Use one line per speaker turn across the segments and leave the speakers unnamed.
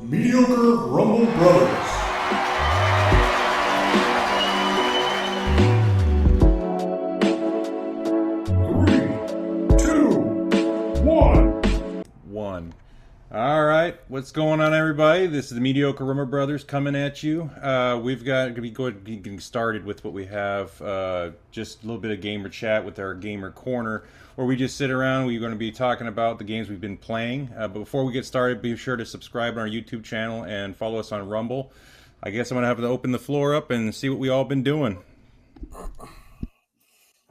Mediocre Rumble Brothers. Three, two, one.
All right, what's going on, everybody? This is the Mediocre Rumor Brothers coming at you. We've got to be getting started with what we have. Just a little bit of gamer chat with our gamer corner, where we just sit around. We're going to be talking about the games we've been playing. But before we get started, be sure to subscribe on our YouTube channel and follow us on Rumble. I guess I'm going to have to open the floor up and see what we all been doing.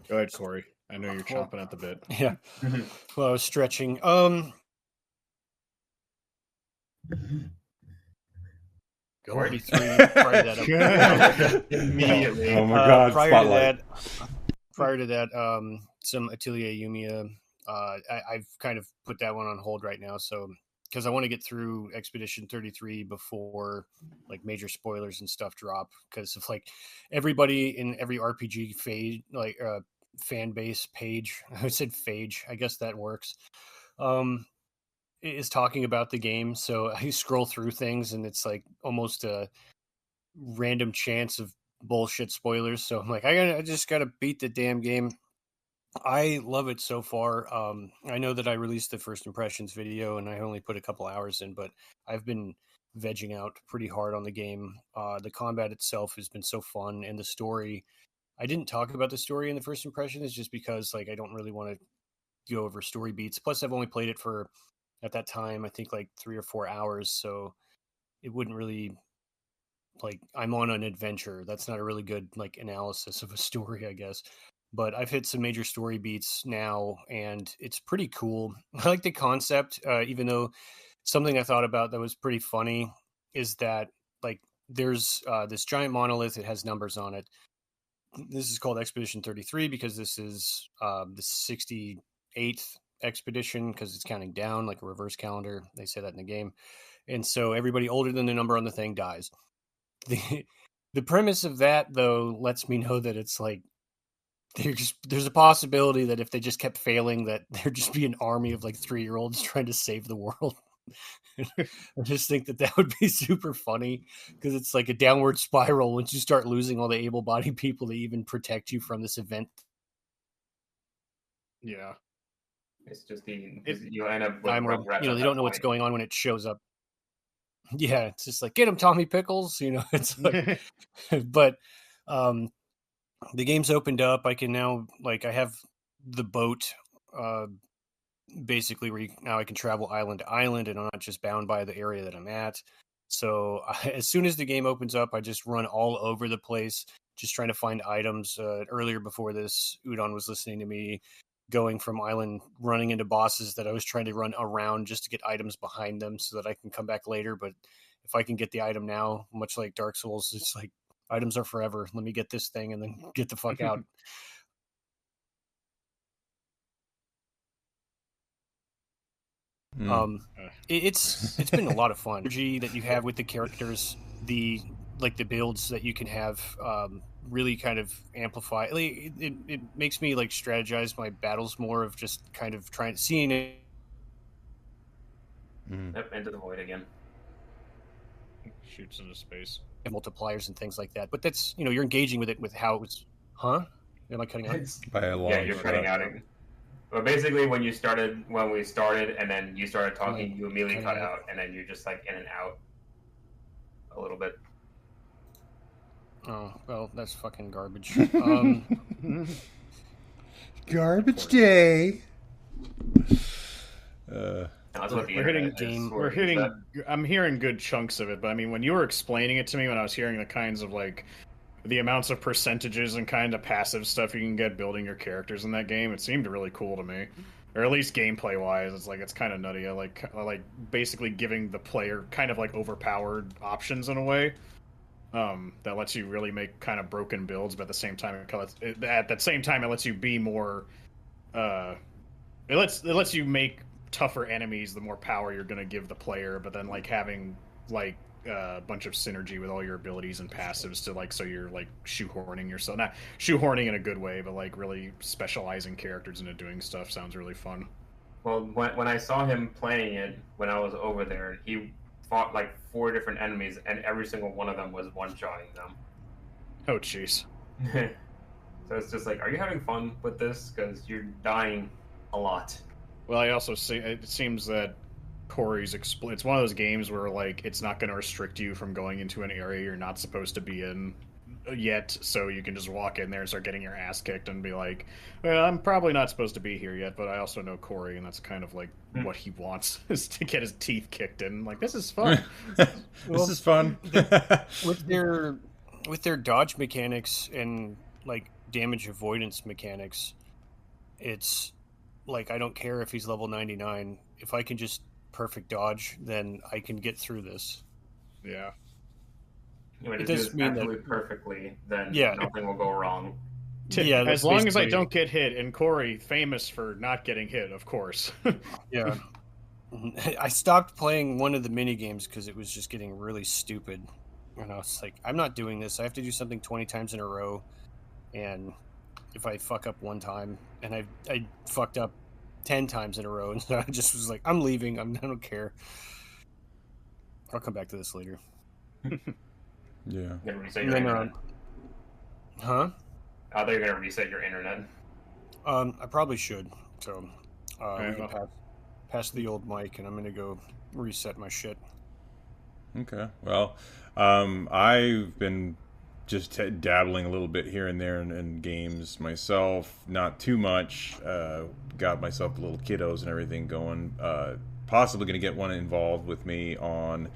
Go ahead, Corey. I know you're chomping at the bit.
Yeah. Well, I was stretching. 43 prior to that.
Immediately.
Oh my God!
Prior to that, some Atelier Yumiya. I've kind of put that one on hold right now, so because I want to get through Expedition 33 before like major spoilers and stuff drop. Because of like everybody in every RPG fan base page. I said phage. I guess that works. Is talking about the game, so I scroll through things and it's like almost a random chance of bullshit spoilers. So I'm like, I just gotta beat the damn game. I love it so far. I know that I released the first impressions video and I only put a couple hours in, but I've been vegging out pretty hard on the game. The combat itself has been so fun, and the story. I didn't talk about the story in the first impressions just because like I don't really want to go over story beats. Plus, I've only played it for, at that time, I think like 3 or 4 hours, so it wouldn't really, like, I'm on an adventure. That's not a really good like analysis of a story, I guess. But I've hit some major story beats now, and it's pretty cool. I like the concept, even though something I thought about that was pretty funny is that like there's this giant monolith. It has numbers on it. This is called Expedition 33 because this is the 68th expedition, because it's counting down like a reverse calendar. They say that in the game. And so everybody older than the number on the thing dies. The premise of that, though, lets me know that it's like there's a possibility that if they just kept failing, that there'd just be an army of like 3-year-olds trying to save the world. I just think that would be super funny, because it's like a downward spiral once you start losing all the able-bodied people to even protect you from this event.
Yeah.
It's just you end up with
they don't know what's going on when it shows up. Yeah, it's just like, get him, Tommy Pickles. It's like, but the game's opened up. I can now, like, I have the boat, basically where now I can travel island to island, and I'm not just bound by the area that I'm at. So as soon as the game opens up, I just run all over the place, just trying to find items. Earlier before this, Udon was listening to me going from island, running into bosses that I was trying to run around just to get items behind them so that I can come back later. But if I can get the item now, much like Dark Souls, it's like items are forever. Let me get this thing and then get the fuck out. It's been a lot of fun. Energy that you have with the characters, the builds that you can have, really kind of amplify. It makes me like strategize my battles more, of just kind of seeing it.
Yep, into the void again.
Shoots into space.
Multipliers and things like that. But that's, you're engaging with it with how it was. Huh? Am I cutting out?
By a long
yeah, you're cutting out. But basically, when we started, and then you started talking, you immediately cut out, and then you're just like in and out a little bit.
Oh, well, that's fucking garbage.
Garbage day.
I'm hearing good chunks of it, but I mean, when you were explaining it to me, when I was hearing the kinds of like the amounts of percentages and kind of passive stuff you can get building your characters in that game, it seemed really cool to me. Or at least gameplay wise, it's kind of nutty. I like basically giving the player kind of like overpowered options in a way. That lets you really make kind of broken builds, but at the same time, it lets you be more. It lets you make tougher enemies the more power you're going to give the player, but then like having like a bunch of synergy with all your abilities and passives to like, so you're like shoehorning yourself, not shoehorning in a good way, but like really specializing characters into doing stuff sounds really fun.
Well, when I saw him playing it when I was over there, he fought like 4 different enemies, and every single one of them was one-shotting them.
Oh, jeez.
So it's just like, are you having fun with this? Because you're dying a lot.
Well, I also see it seems that Corey's it's one of those games where like it's not going to restrict you from going into an area you're not supposed to be in yet, so you can just walk in there and start getting your ass kicked and be like, well, I'm probably not supposed to be here yet, but I also know Corey, and that's kind of like what he wants, is to get his teeth kicked in. Like, this is fun.
This is fun.
with their dodge mechanics and like damage avoidance mechanics, it's like, I don't care if he's level 99. If I can just perfect dodge, then I can get through this.
Yeah.
It does mean absolutely perfectly, then nothing will go wrong.
Yeah, as long as I don't get hit, and Corey, famous for not getting hit, of course.
Yeah. I stopped playing one of the mini games because it was just getting really stupid. And I was like, I'm not doing this. I have to do something 20 times in a row. And if I fuck up one time, and I fucked up 10 times in a row, and so I just was like, I'm leaving. I don't care. I'll come back to this later.
Yeah.
Gonna reset your internet.
Huh?
They're gonna reset your internet.
I probably should. So
Okay,
we can pass the old mic, and I'm gonna go reset my shit.
Okay. Well, I've been just dabbling a little bit here and there in games myself. Not too much. Got myself the little kiddos and everything going. Possibly going to get one involved with me on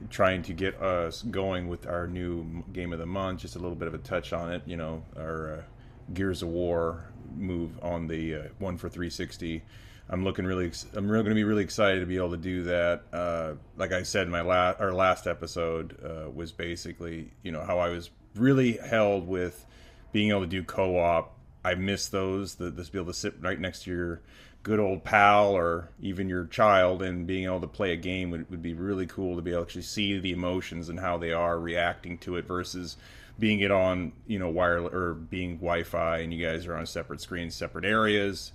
trying to get us going with our new game of the month. Just a little bit of a touch on it. You know, our Gears of War move on the one for 360. I'm going to be really excited to be able to do that. Like I said, our last episode was basically, you know, how I was really held with being able to do co-op. I miss those, to be able to sit right next to your good old pal or even your child and being able to play a game would be really cool to be able to actually see the emotions and how they are reacting to it versus being it on, you know, wireless or being Wi-Fi and you guys are on separate screens, separate areas.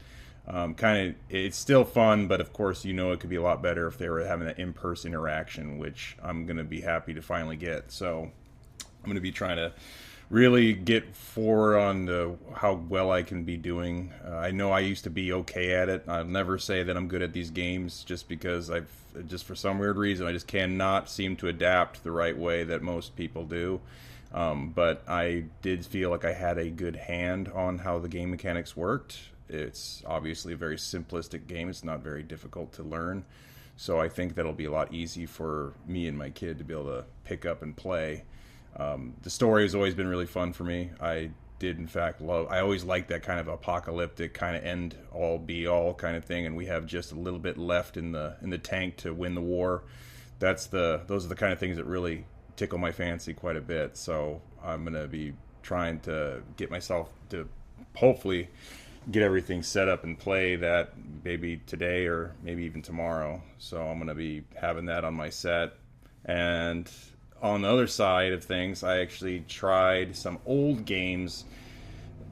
It's still fun, but of course, you know, it could be a lot better if they were having that in-person interaction, which I'm going to be happy to finally get. So I'm going to be trying to really get forward on how well I can be doing. I know I used to be okay at it. I'll never say that I'm good at these games just because just for some weird reason, I just cannot seem to adapt the right way that most people do. But I did feel like I had a good hand on how the game mechanics worked. It's obviously a very simplistic game. It's not very difficult to learn. So I think that'll be a lot easy for me and my kid to be able to pick up and play. The story has always been really fun for me. I always liked that kind of apocalyptic kind of end all be all kind of thing, and we have just a little bit left in the tank to win the war. Those are the kind of things that really tickle my fancy quite a bit. So I'm going to be trying to get myself to hopefully get everything set up and play that maybe today or maybe even tomorrow. So I'm going to be having that on my set. And on the other side of things, I actually tried some old games,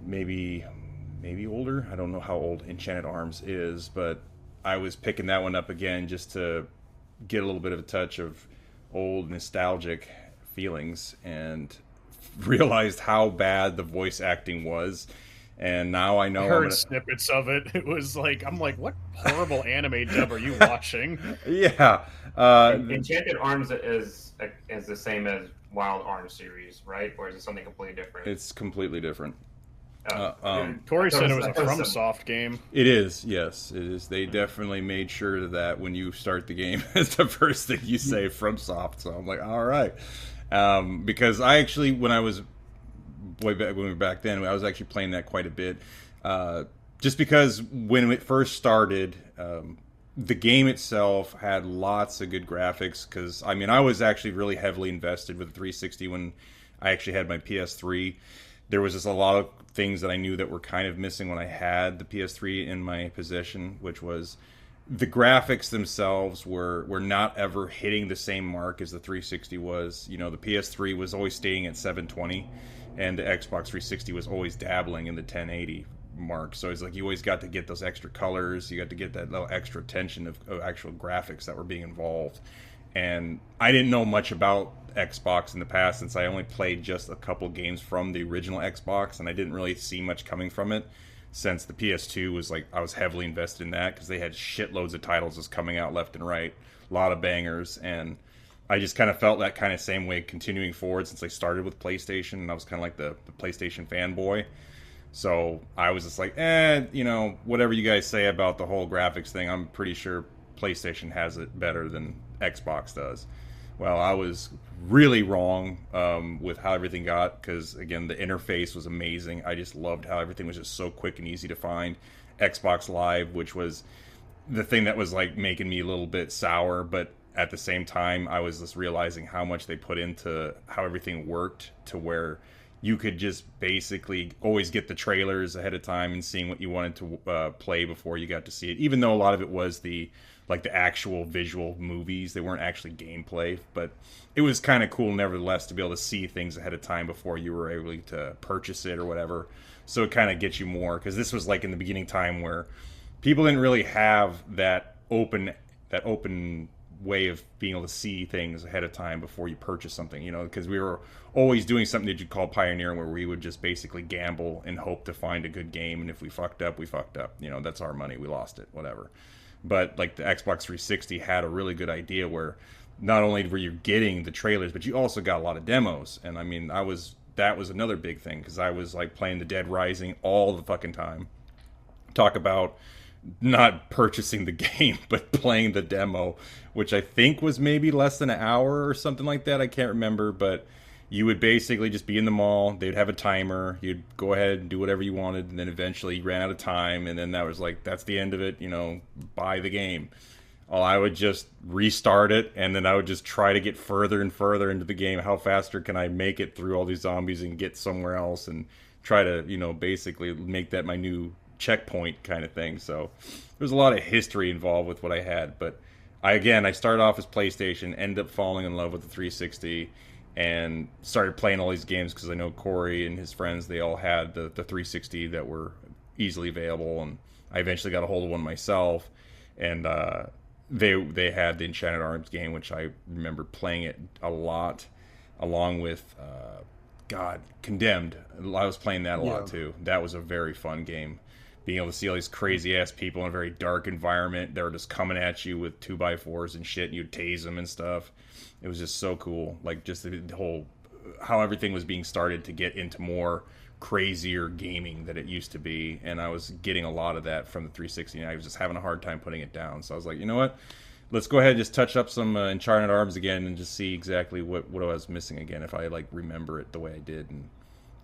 maybe older. I don't know how old Enchanted Arms is, but I was picking that one up again just to get a little bit of a touch of old nostalgic feelings and realized how bad the voice acting was. And now I know.
I heard snippets of it. It was like, I'm like, what horrible anime dub are you watching?
Yeah.
Enchanted Arms is the same as Wild Arms series, right? Or is it something completely different?
It's completely different.
Corey said it was a FromSoft game.
It is, yes, it is. They definitely made sure that when you start the game, it's the first thing you say FromSoft. So I'm like, all right, because I actually, when we were back then, I was actually playing that quite a bit. Just because when it first started, the game itself had lots of good graphics. Because I mean, I was actually really heavily invested with the 360 when I actually had my PS3. There was just a lot of things that I knew that were kind of missing when I had the PS3 in my possession, which was the graphics themselves were not ever hitting the same mark as the 360 was. You know, the PS3 was always staying at 720, and the Xbox 360 was always dabbling in the 1080 mark. So it's like you always got to get those extra colors, you got to get that little extra attention of actual graphics that were being involved. And I didn't know much about Xbox in the past since I only played just a couple games from the original Xbox, and I didn't really see much coming from it since the PS2 was like, I was heavily invested in that because they had shitloads of titles just coming out left and right, a lot of bangers, and I just kind of felt that kind of same way continuing forward since I started with PlayStation, and I was kind of like the PlayStation fanboy. So I was just like, whatever you guys say about the whole graphics thing, I'm pretty sure PlayStation has it better than Xbox does. Well, I was really wrong with how everything got because, again, the interface was amazing. I just loved how everything was just so quick and easy to find. Xbox Live, which was the thing that was like making me a little bit sour, but at the same time, I was just realizing how much they put into how everything worked to where you could just basically always get the trailers ahead of time and seeing what you wanted to play before you got to see it. Even though a lot of it was the actual visual movies, they weren't actually gameplay, but it was kind of cool nevertheless to be able to see things ahead of time before you were able to purchase it or whatever. So it kind of gets you more, because this was like in the beginning time where people didn't really have that open way of being able to see things ahead of time before you purchase something, because we were always doing something that you'd call pioneering, where we would just basically gamble and hope to find a good game, and if we fucked up, we fucked up. That's our money, we lost it, whatever. But like the Xbox 360 had a really good idea where not only were you getting the trailers, but you also got a lot of demos. And I mean, that was another big thing, because I was like playing the Dead Rising all the fucking time. Talk about not purchasing the game, but playing the demo, which I think was maybe less than an hour or something like that. I can't remember, but you would basically just be in the mall. They'd have a timer. You'd go ahead and do whatever you wanted, and then eventually you ran out of time, and then that was like, that's the end of it, buy the game. Well, I would just restart it, and then I would just try to get further and further into the game. How faster can I make it through all these zombies and get somewhere else, and try to, basically make that my new checkpoint kind of thing. So there's a lot of history involved with what I had, but I started off as PlayStation, ended up falling in love with the 360, and started playing all these games because I know Corey and his friends, they all had the 360 that were easily available, and I eventually got a hold of one myself, and they had the Enchanted Arms game, which I remember playing it a lot, along with Condemned. I was playing that a lot too. That was a very fun game. Being able to see all these crazy ass people in a very dark environment, they were just coming at you with 2x4s and shit, and you'd tase them and stuff. It was just so cool. Like, just the whole, how everything was being started to get into more crazier gaming than it used to be. And I was getting a lot of that from the 360, and I was just having a hard time putting it down. So I was like, you know what? Let's go ahead and just touch up some Enchanted Arms again and just see exactly what I was missing again, if I remember it the way I did. And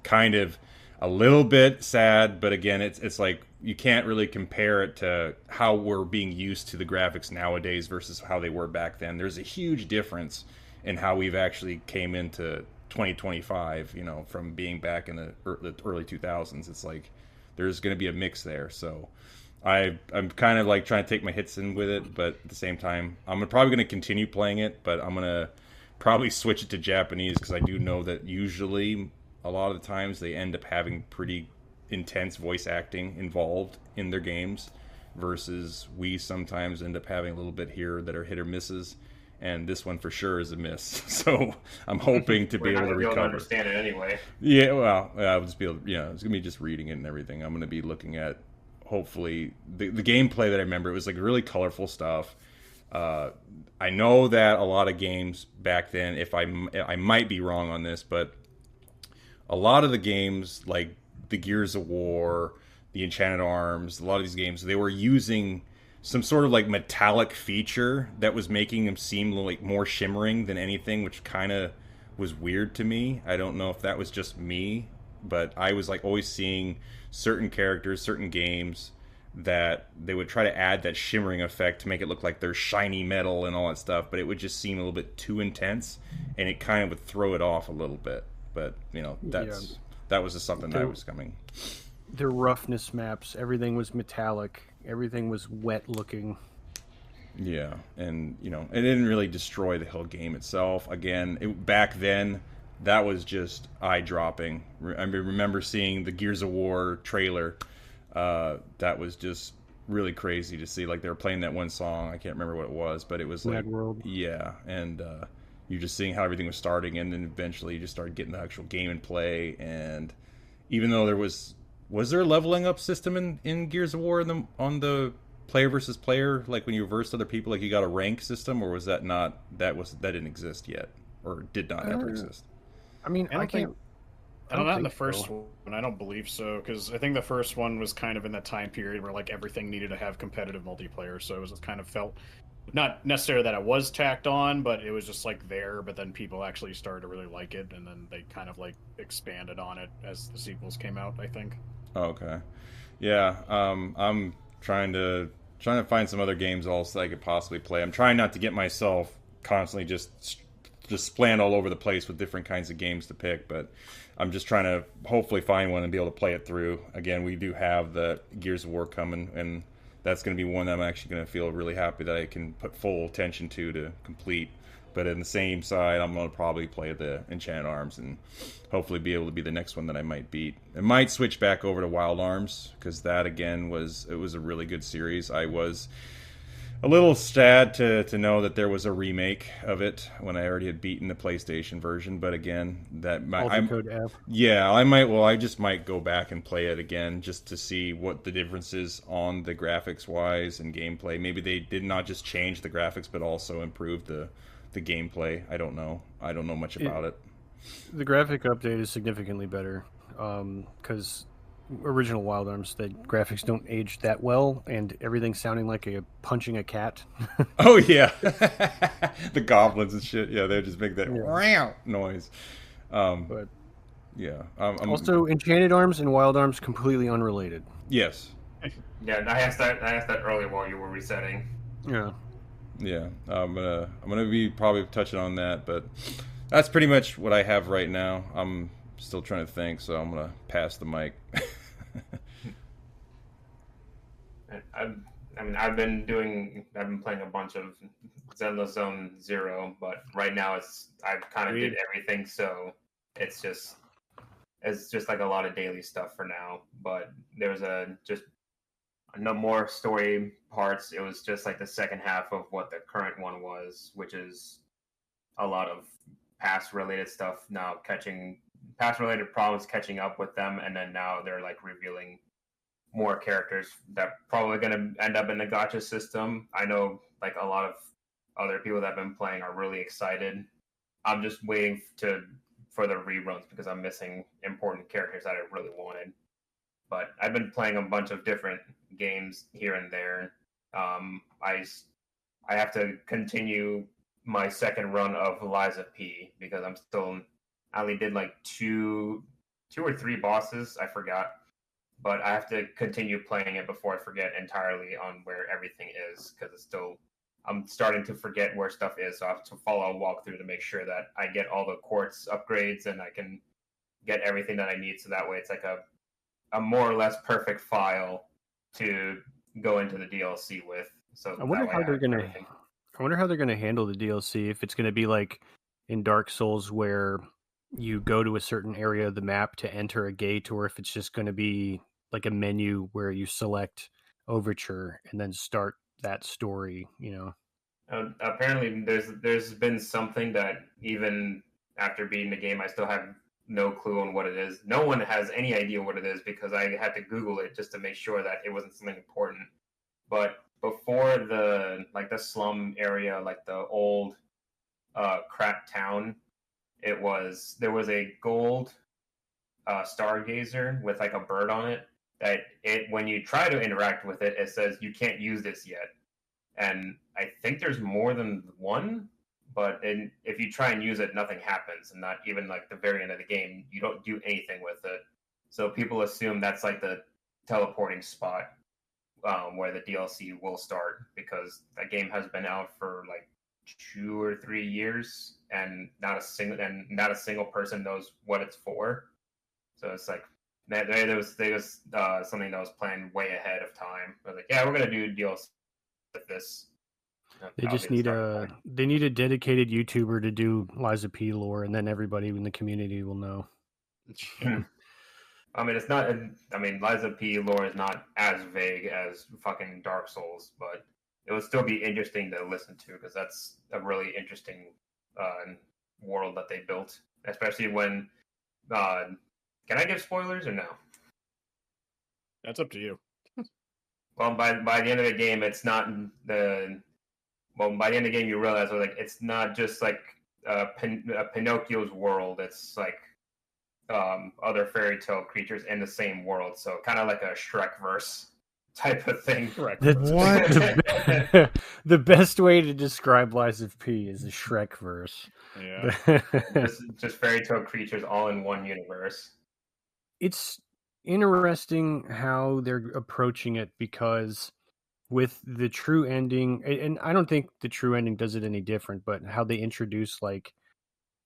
kind of a little bit sad, but again, it's like you can't really compare it to how we're being used to the graphics nowadays versus how they were back then. There's a huge difference in how we've actually came into 2025, from being back in the early 2000s. It's like there's going to be a mix there. So I'm kind of like trying to take my hits in with it, but at the same time, I'm probably going to continue playing it, but I'm going to probably switch it to Japanese, because I do know that usually a lot of the times they end up having pretty intense voice acting involved in their games, versus we sometimes end up having a little bit here that are hit or misses, and this one for sure is a miss. So I'm hoping to be able to recover.
Understand it anyway.
Yeah, well, I'll just be able. It's gonna be just reading it and everything. I'm gonna be looking at hopefully the gameplay that I remember. It was like really colorful stuff. I know that a lot of games back then, if I might be wrong on this, but a lot of the games, like the Gears of War, the Enchanted Arms, a lot of these games, they were using some sort of like metallic feature that was making them seem like more shimmering than anything, which kind of was weird to me. I don't know if that was just me, but I was like always seeing certain characters, certain games, that they would try to add that shimmering effect to make it look like they're shiny metal and all that stuff, but it would just seem a little bit too intense, and it kind of would throw it off a little bit. But that was just something that was coming.
Their roughness maps, everything was metallic, everything was wet looking.
Yeah, and it didn't really destroy the whole game itself. Again, back then, that was just eye dropping. I remember seeing the Gears of War trailer. That was just really crazy to see. Like they were playing that one song, I can't remember what it was, but it was like
Mad World.
yeah, and you're just seeing how everything was starting, and then eventually you just started getting the actual game and play. And even though was there a leveling up system in Gears of War on the player versus player, like when you versed other people, like you got a rank system, or was that not that didn't exist yet, or did not ever exist?
I mean,
I don't think. I don't, not in the
think
first
so.
one. I don't believe so because I think the first one was kind of in that time period where like everything needed to have competitive multiplayer. So it was kind of felt not necessarily that it was tacked on, but it was just like there. But then people actually started to really like it, and then they kind of like expanded on it as the sequels came out. I think.
Okay, yeah. I'm trying to find some other games also that I could possibly play. I'm trying not to get myself constantly just splaying all over the place with different kinds of games to pick, but I'm just trying to hopefully find one and be able to play it through. Again, we do have the Gears of War coming, and that's going to be one that I'm actually going to feel really happy that I can put full attention to complete. But in the same side, I'm going to probably play the Enchanted Arms and hopefully be able to be the next one that I might beat. I might switch back over to Wild Arms because that again was a really good series. I was a little sad to know that there was a remake of it when I already had beaten the PlayStation version. But again,
Code F.
yeah, I might. Well, I just might go back and play it again just to see what the difference is on the graphics wise and gameplay. Maybe they did not just change the graphics, but also improve the gameplay. I don't know. I don't know much about it.
The graphic update is significantly better because original Wild Arms, the graphics don't age that well, and everything's sounding like a punching a cat.
Oh yeah, the goblins and shit. Yeah, they just make that noise.
But
yeah,
also, Enchanted Arms and Wild Arms completely unrelated.
yes,
Yeah, I asked that earlier while you were resetting.
Yeah.
yeah. I'm gonna be probably touching on that, but that's pretty much what I have right now. I'm still trying to think, so I'm gonna pass the mic.
I've been playing a bunch of Zenless Zone Zero, but right now I've kind of did everything, so it's just like a lot of daily stuff for now. But there's no more story parts. It was just like the second half of what the current one was, which is a lot of past related stuff now, past related problems catching up with them, and then now they're like revealing more characters that probably going to end up in the gacha system. I know like a lot of other people that have been playing are really excited. I'm just waiting for the reruns because I'm missing important characters that I really wanted. But I've been playing a bunch of different games here and there. I have to continue my second run of Liza P because I only did like two or three bosses. I forgot. But I have to continue playing it before I forget entirely on where everything is because I'm starting to forget where stuff is. So I have to follow a walkthrough to make sure that I get all the quartz upgrades and I can get everything that I need. So that way it's like a more or less perfect file to go into the DLC with. So
I wonder how they're gonna handle the DLC, if it's gonna be like in Dark Souls where you go to a certain area of the map to enter a gate, or if it's just gonna be like a menu where you select Overture and then start that story,
apparently, there's been something that even after beating the game, I still have no clue on what it is. No one has any idea what it is because I had to Google it just to make sure that it wasn't something important. But before the slum area, like the old crap town, there was a gold stargazer with like a bird on it. That when you try to interact with it, it says you can't use this yet. And I think there's more than one, but if you try and use it, nothing happens. And not even like the very end of the game, you don't do anything with it. So people assume that's like the teleporting spot where the DLC will start because that game has been out for like 2 or 3 years and not a single person knows what it's for. So it's like there was something that was planned way ahead of time. I was like, yeah, we're gonna do DLC with this.
They just need a dedicated YouTuber to do Liza P lore, and then everybody in the community will know.
I mean, it's not. I mean, Lies of P lore is not as vague as fucking Dark Souls, but it would still be interesting to listen to because that's a really interesting world that they built. Especially when, can I give spoilers or no?
That's up to you.
Well, by the end of the game, it's not the. Well, by the end of the game, you realize like it's not just like Pinocchio's world. It's like other fairy tale creatures in the same world. So kind of like a Shrek verse type of thing.
Correct.
What? The best way to describe Lies of P is the Shrek verse.
Yeah.
just fairy tale creatures all in one universe.
It's interesting how they're approaching it because with the true ending, and I don't think the true ending does it any different, but how they introduce like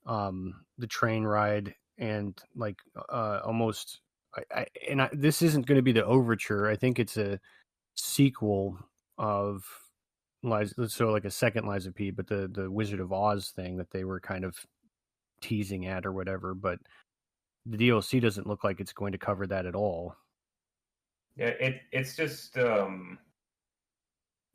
the train ride and like almost this isn't going to be the overture. I think it's a sequel of Lies, so like a second Lies of P, but the Wizard of Oz thing that they were kind of teasing at or whatever, but the DLC doesn't look like it's going to cover that at all.
Yeah, it's just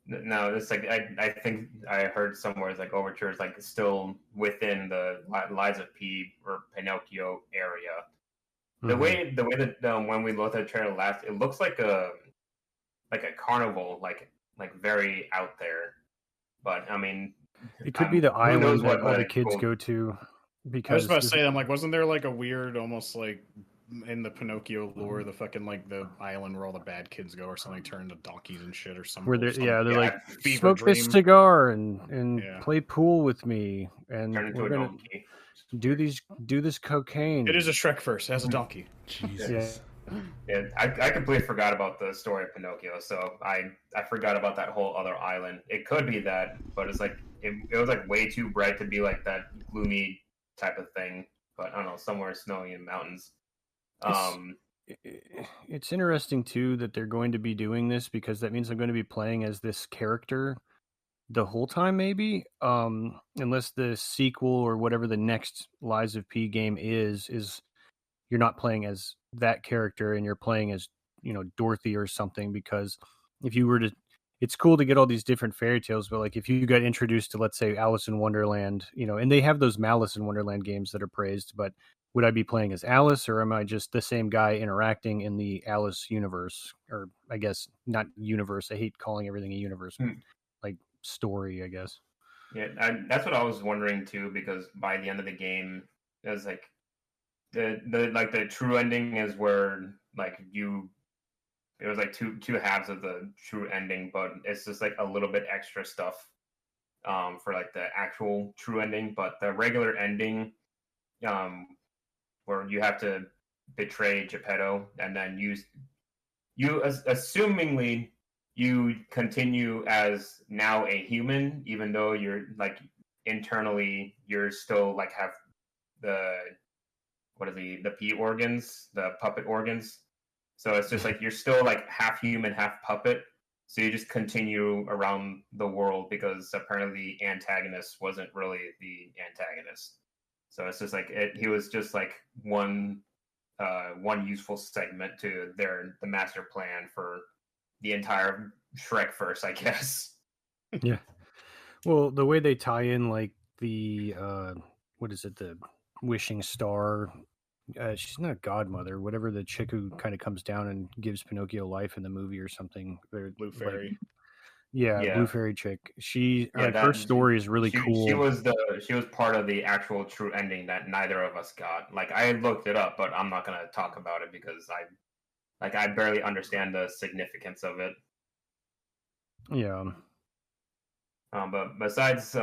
no, it's like I think I heard somewhere it's like Overture is like still within the Lies of P or Pinocchio area. The way that when we looked at the trailer last, it looks like a carnival, like very out there. But I mean,
It could be the
who knows
island that
what
all the kids go to.
I was
Because
about to say, I'm like, wasn't there like a weird, almost like in the Pinocchio lore, the fucking like the island where all the bad kids go or something turn into donkeys and shit or something.
where they're
Yeah,
like,
fever
smoke this
dream.
cigar and
Yeah.
play pool with me, and
turn into
we're
a
gonna
donkey.
do this cocaine.
It is a Shrek verse. It has a donkey.
Jesus.
Yeah, I completely forgot about the story of Pinocchio, so I forgot about that whole other island. It could be that, but it's like it was like way too bright to be like that gloomy type of thing. But I don't know, somewhere snowy in mountains.
It's interesting too that they're going to be doing this because that means I'm going to be playing as this character the whole time, maybe. Unless the sequel or whatever the next Lies of P game is you're not playing as that character and you're playing as, Dorothy or something. Because if you were to, it's cool to get all these different fairy tales, but like if you got introduced to, let's say, Alice in Wonderland, and they have those Malice in Wonderland games that are praised, but would I be playing as Alice, or am I just the same guy interacting in the Alice universe? Or I guess not universe. I hate calling everything a universe, but like story, I guess.
Yeah, that's what I was wondering too, because by the end of the game, it was like the true ending is where like it was like two halves of the true ending, but it's just like a little bit extra stuff for like the actual true ending. But the regular ending, where you have to betray Geppetto and then assumingly you continue as now a human, even though you're like internally you're still like have the the P organs, the puppet organs. So it's just like you're still like half human, half puppet. So you just continue around the world because apparently the antagonist wasn't really the antagonist. So it's just like he was just like one useful segment to the master plan for the entire Shrek verse, I guess.
Yeah. Well, the way they tie in like the what is it, the wishing star, she's not a godmother, whatever, the chick who kind of comes down and gives Pinocchio life in the movie or something.
Blue Fairy.
Like, yeah, Blue Fairy chick. Her story is really cool.
She was part of the actual true ending that neither of us got. Like I looked it up, but I'm not gonna talk about it because I barely understand the significance of it.
Yeah.
But besides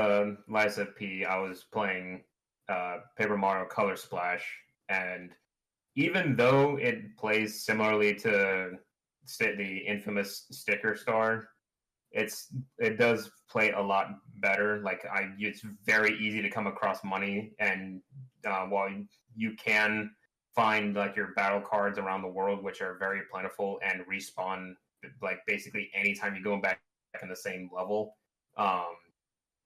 Lies of P, I was playing Paper Mario Color Splash, and even though it plays similarly to the infamous Sticker Star, it does play a lot better. Like it's very easy to come across money, and while you can find like your battle cards around the world, which are very plentiful and respawn like basically anytime you go back in the same level.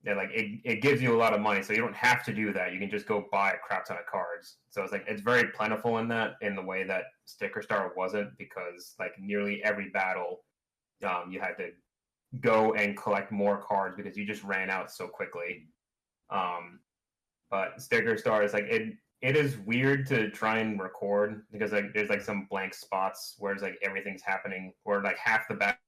it gives you a lot of money, so you don't have to do that. You can just go buy a crap ton of cards. So it's like it's very plentiful in the way that Sticker Star wasn't, because like nearly every battle, you had to go and collect more cards because you just ran out so quickly. But Sticker Star is like it is weird to try and record because like there's like some blank spots where it's like everything's happening, or like half the battle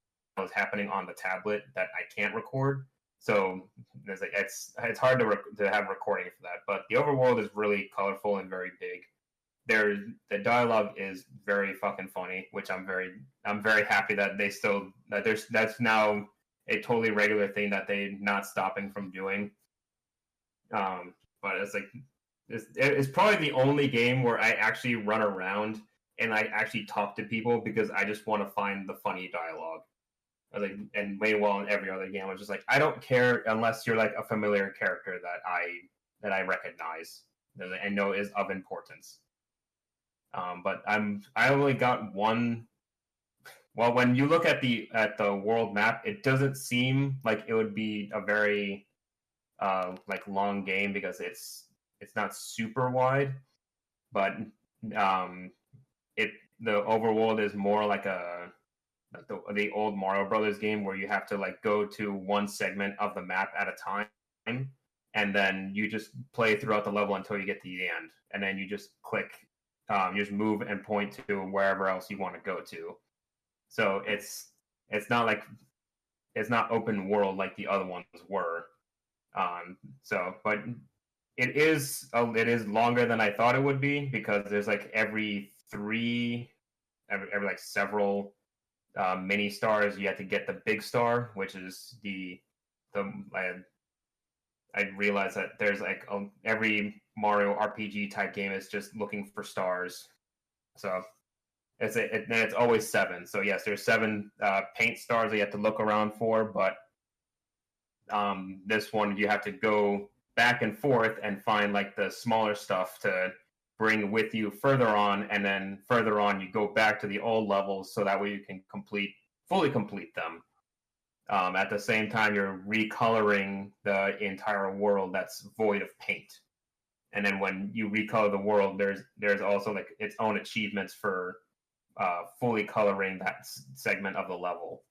is happening on the tablet that I can't record. So there's like it's hard to have recording for that. But the overworld is really colorful and very big. The dialogue is very fucking funny, which I'm very happy that that's now a totally regular thing that they're not stopping from doing. But it's like it's probably the only game where I actually run around and I actually talk to people because I just want to find the funny dialogue. And meanwhile in every other game, I was just like, I don't care unless you're like a familiar character that I recognize and know is of importance. But I only got one. Well, when you look at the world map, it doesn't seem like it would be a very like long game because it's not super wide, but the overworld is more like the old Mario Brothers game where you have to like go to one segment of the map at a time, and then you just play throughout the level until you get to the end, and then you just click, you just move and point to wherever else you want to go to. So it's not open world like the other ones were. But it is longer than I thought it would be because there's like every like several mini stars you have to get the big star, which is I realized that there's like every Mario RPG type game is just looking for stars. So it's always 7. So yes, there's 7 paint stars that you have to look around for, but this one you have to go back and forth and find like the smaller stuff to bring with you further on, and then further on you go back to the old levels so that way you can fully complete them. At the same time, you're recoloring the entire world that's void of paint. And then when you recolor the world, there's also like its own achievements for fully coloring that segment of the level.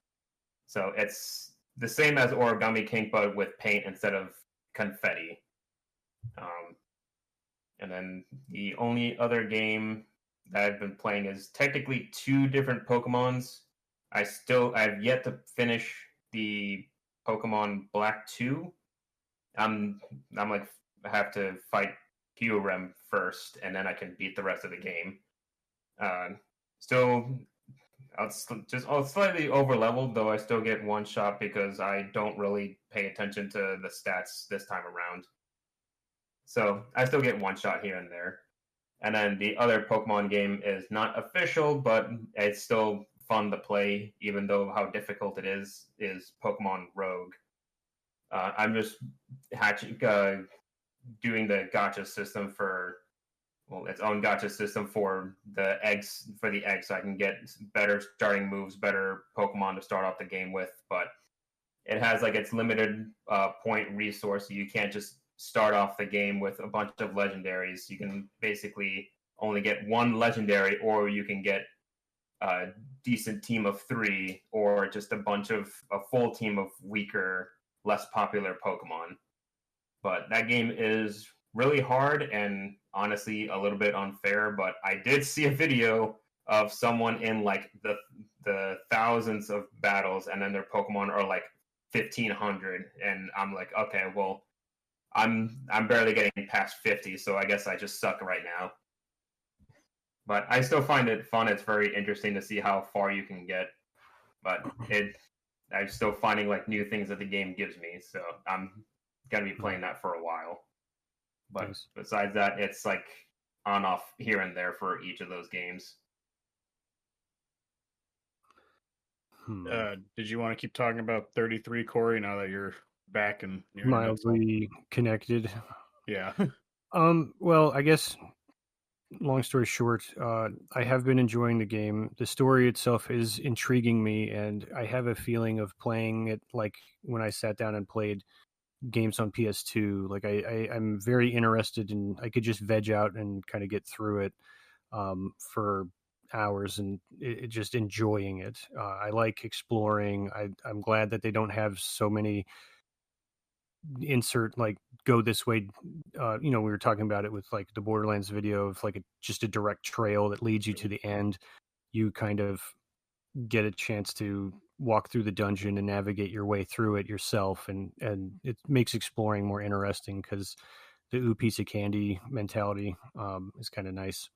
So it's the same as Origami King, but with paint instead of confetti. And then the only other game that I've been playing is technically 2 different Pokemons. I've yet to finish the Pokemon Black 2. I'm like I have to fight Kyurem first, and then I can beat the rest of the game. Still, I'll slightly over leveled, though I still get one shot because I don't really pay attention to the stats this time around. So I still get one shot here and there. And then the other Pokemon game is not official, but it's still fun to play, even though how difficult it is Pokemon Rogue. I'm just doing the gacha system its own gacha system for the eggs, so I can get better starting moves, better Pokemon to start off the game with. But it has like its limited point resource. So you can't just start off the game with a bunch of legendaries. You can basically only get one legendary, or you can get a decent team of 3, or just a full team of weaker, less popular Pokemon. But that game is really hard and honestly a little bit unfair. But I did see a video of someone in like the thousands of battles, and then their Pokemon are like 1,500, and I'm like, okay, well, I'm barely getting past 50, so I guess I just suck right now. But I still find it fun. It's very interesting to see how far you can get. But I'm still finding like new things that the game gives me, so I'm gonna be playing that for a while. But nice. Besides that, it's like on off here and there for each of those games.
Did you want to keep talking about 33, Corey, now that you're back and you're
mildly connected?
Yeah.
Well, I guess long story short, I have been enjoying the game. The story itself is intriguing me, and I have a feeling of playing it like when I sat down and played games on PS2. Like I'm very interested in. I could just veg out and kind of get through it for hours and just enjoying it. I like exploring. I'm glad that they don't have so many insert like go this way. We were talking about it with like the Borderlands video of like just a direct trail that leads you to the end. You kind of get a chance to walk through the dungeon and navigate your way through it yourself, and it makes exploring more interesting because the ooh piece of candy mentality is kind of nice.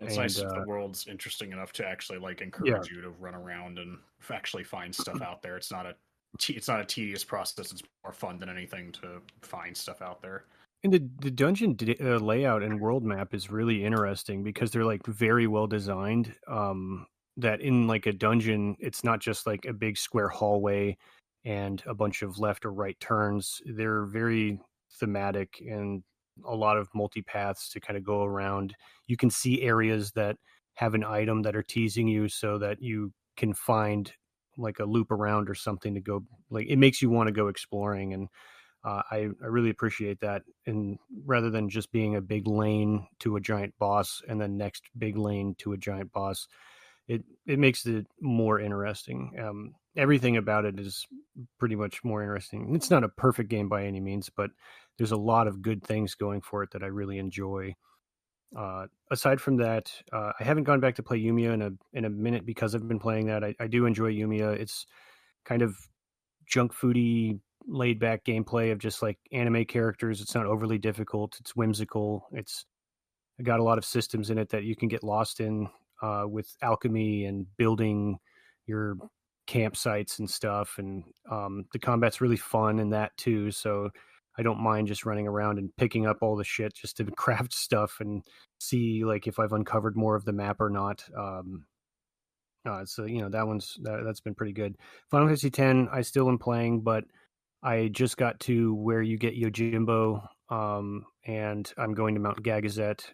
It's nice if the world's interesting enough to actually like encourage you to run around and actually find stuff out there. It's not a tedious process. It's more fun than anything to find stuff out there.
And the dungeon layout and world map is really interesting because they're like very well designed. That in like a dungeon, it's not just like a big square hallway and a bunch of left or right turns. They're very thematic and a lot of multi-paths to kind of go around. You can see areas that have an item that are teasing you so that you can find like a loop around or something to go, like it makes you want to go exploring. And I really appreciate that. And rather than just being a big lane to a giant boss and then next big lane to a giant boss, it makes it more interesting. Everything about it is pretty much more interesting. It's not a perfect game by any means, but there's a lot of good things going for it that I really enjoy. Aside from that, I haven't gone back to play Yumiya in a minute because I've been playing that. I do enjoy Yumiya. It's kind of junk foody, laid back gameplay of just like anime characters. It's not overly difficult. It's whimsical. It's got a lot of systems in it that you can get lost in with alchemy and building your campsites and stuff. And the combat's really fun in that too. So I don't mind just running around and picking up all the shit just to craft stuff and see like if I've uncovered more of the map or not. So that's been pretty good. Final Fantasy X, I still am playing, but I just got to where you get Yojimbo, and I'm going to Mount Gagazet.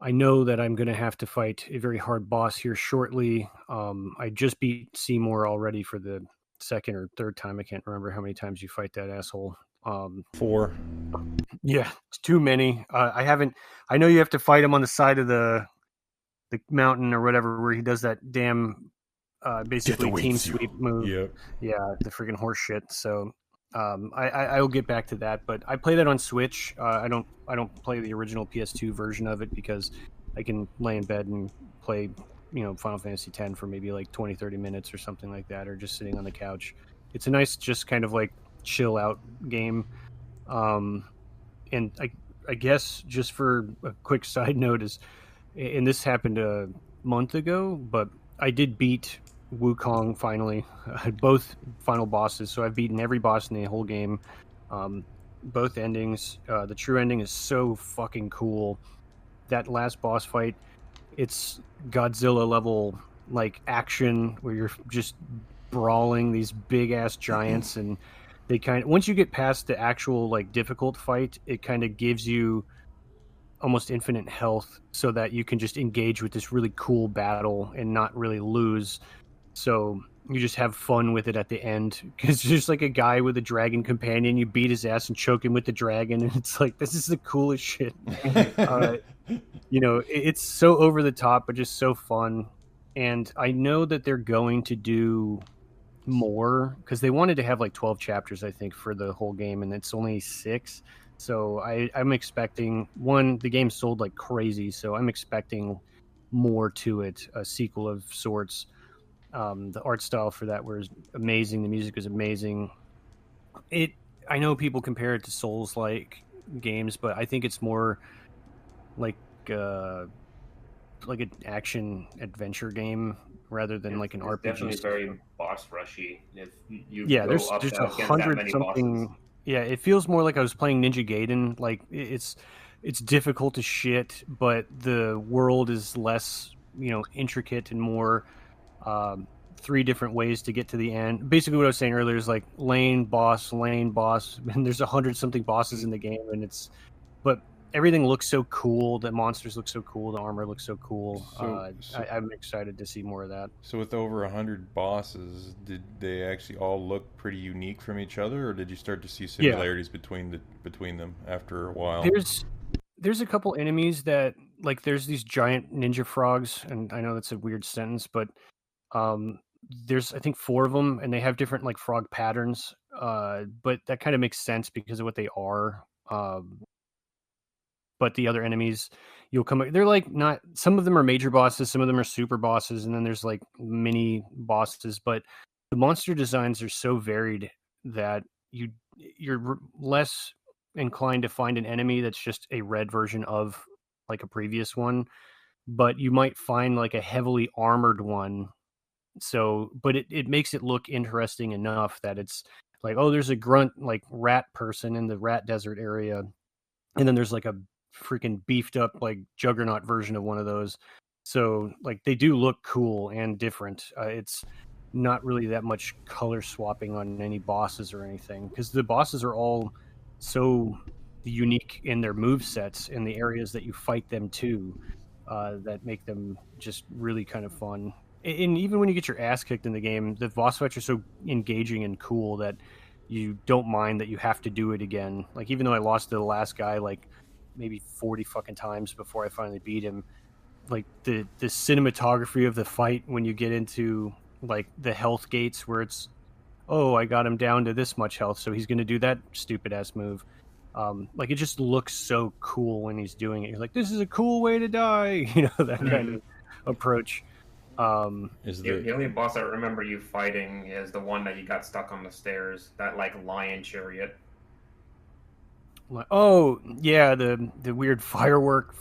I know that I'm going to have to fight a very hard boss here shortly. I just beat Seymour already for the second or third time. I can't remember how many times you fight that asshole.
4.
Yeah, it's too many. I know you have to fight him on the side of the mountain or whatever, where he does that damn basically team sweep move.
Yep.
Yeah, the freaking horse shit. So I'll get back to that, but I play that on Switch. I don't play the original PS2 version of it because I can lay in bed and play Final Fantasy X for maybe like 20-30 minutes or something like that, or just sitting on the couch. It's a nice just kind of like chill out game. And I guess just for a quick side note is, and this happened a month ago, but I did beat Wukong finally, both final bosses. So I've beaten every boss in the whole game, both endings. The true ending is so fucking cool. That last boss fight, it's Godzilla level like action where you're just brawling these big ass giants, and they once you get past the actual like difficult fight, it kind of gives you almost infinite health so that you can just engage with this really cool battle and not really lose. So you just have fun with it at the end, because it's just like a guy with a dragon companion. You beat his ass and choke him with the dragon, and it's like, this is the coolest shit. It's so over the top, but just so fun. And I know that they're going to do more because they wanted to have like 12 chapters, I think, for the whole game, and it's only 6. So I'm expecting the game sold like crazy, so I'm expecting more to it, a sequel of sorts. The art style for that was amazing. The music was amazing. I know people compare it to Souls-like games, but I think it's more like an action adventure game rather than like an RPG.
Definitely very boss rushy. If you
there's 100 something. Bosses. Yeah, it feels more like I was playing Ninja Gaiden. Like it's difficult as shit, but the world is less intricate and more 3 different ways to get to the end. Basically, what I was saying earlier is like lane boss, and there's 100 something bosses in the game, and but everything looks so cool. The monsters look so cool. The armor looks so cool. I'm excited to see more of that.
So with over 100 bosses, did they actually all look pretty unique from each other, or did you start to see similarities between them after a while?
There's a couple enemies that, like, there's these giant ninja frogs, and I know that's a weird sentence, but there's, I think, 4 of them, and they have different, like, frog patterns. But that kind of makes sense because of what they are. But the other enemies, they're like, not, some of them are major bosses, some of them are super bosses, and then there's like mini bosses. But the monster designs are so varied that you're less inclined to find an enemy that's just a red version of like a previous one, but you might find like a heavily armored one. So, but it makes it look interesting enough that it's like, oh, there's a grunt like rat person in the rat desert area, and then there's like a freaking beefed up like juggernaut version of one of those. So like they do look cool and different. It's not really that much color swapping on any bosses or anything, because the bosses are all so unique in their move sets in the areas that you fight them to, that make them just really kind of fun. And even when you get your ass kicked in the game, the boss fights are so engaging and cool that you don't mind that you have to do it again. Like, even though I lost to the last guy like maybe 40 fucking times before I finally beat him, like the cinematography of the fight when you get into like the health gates where it's, oh, I got him down to this much health, so he's going to do that stupid ass move. Like, it just looks so cool when he's doing it. You're like, this is a cool way to die, that kind of approach.
The only boss I remember you fighting is the one that you got stuck on the stairs, that like lion chariot.
Oh yeah, the weird firework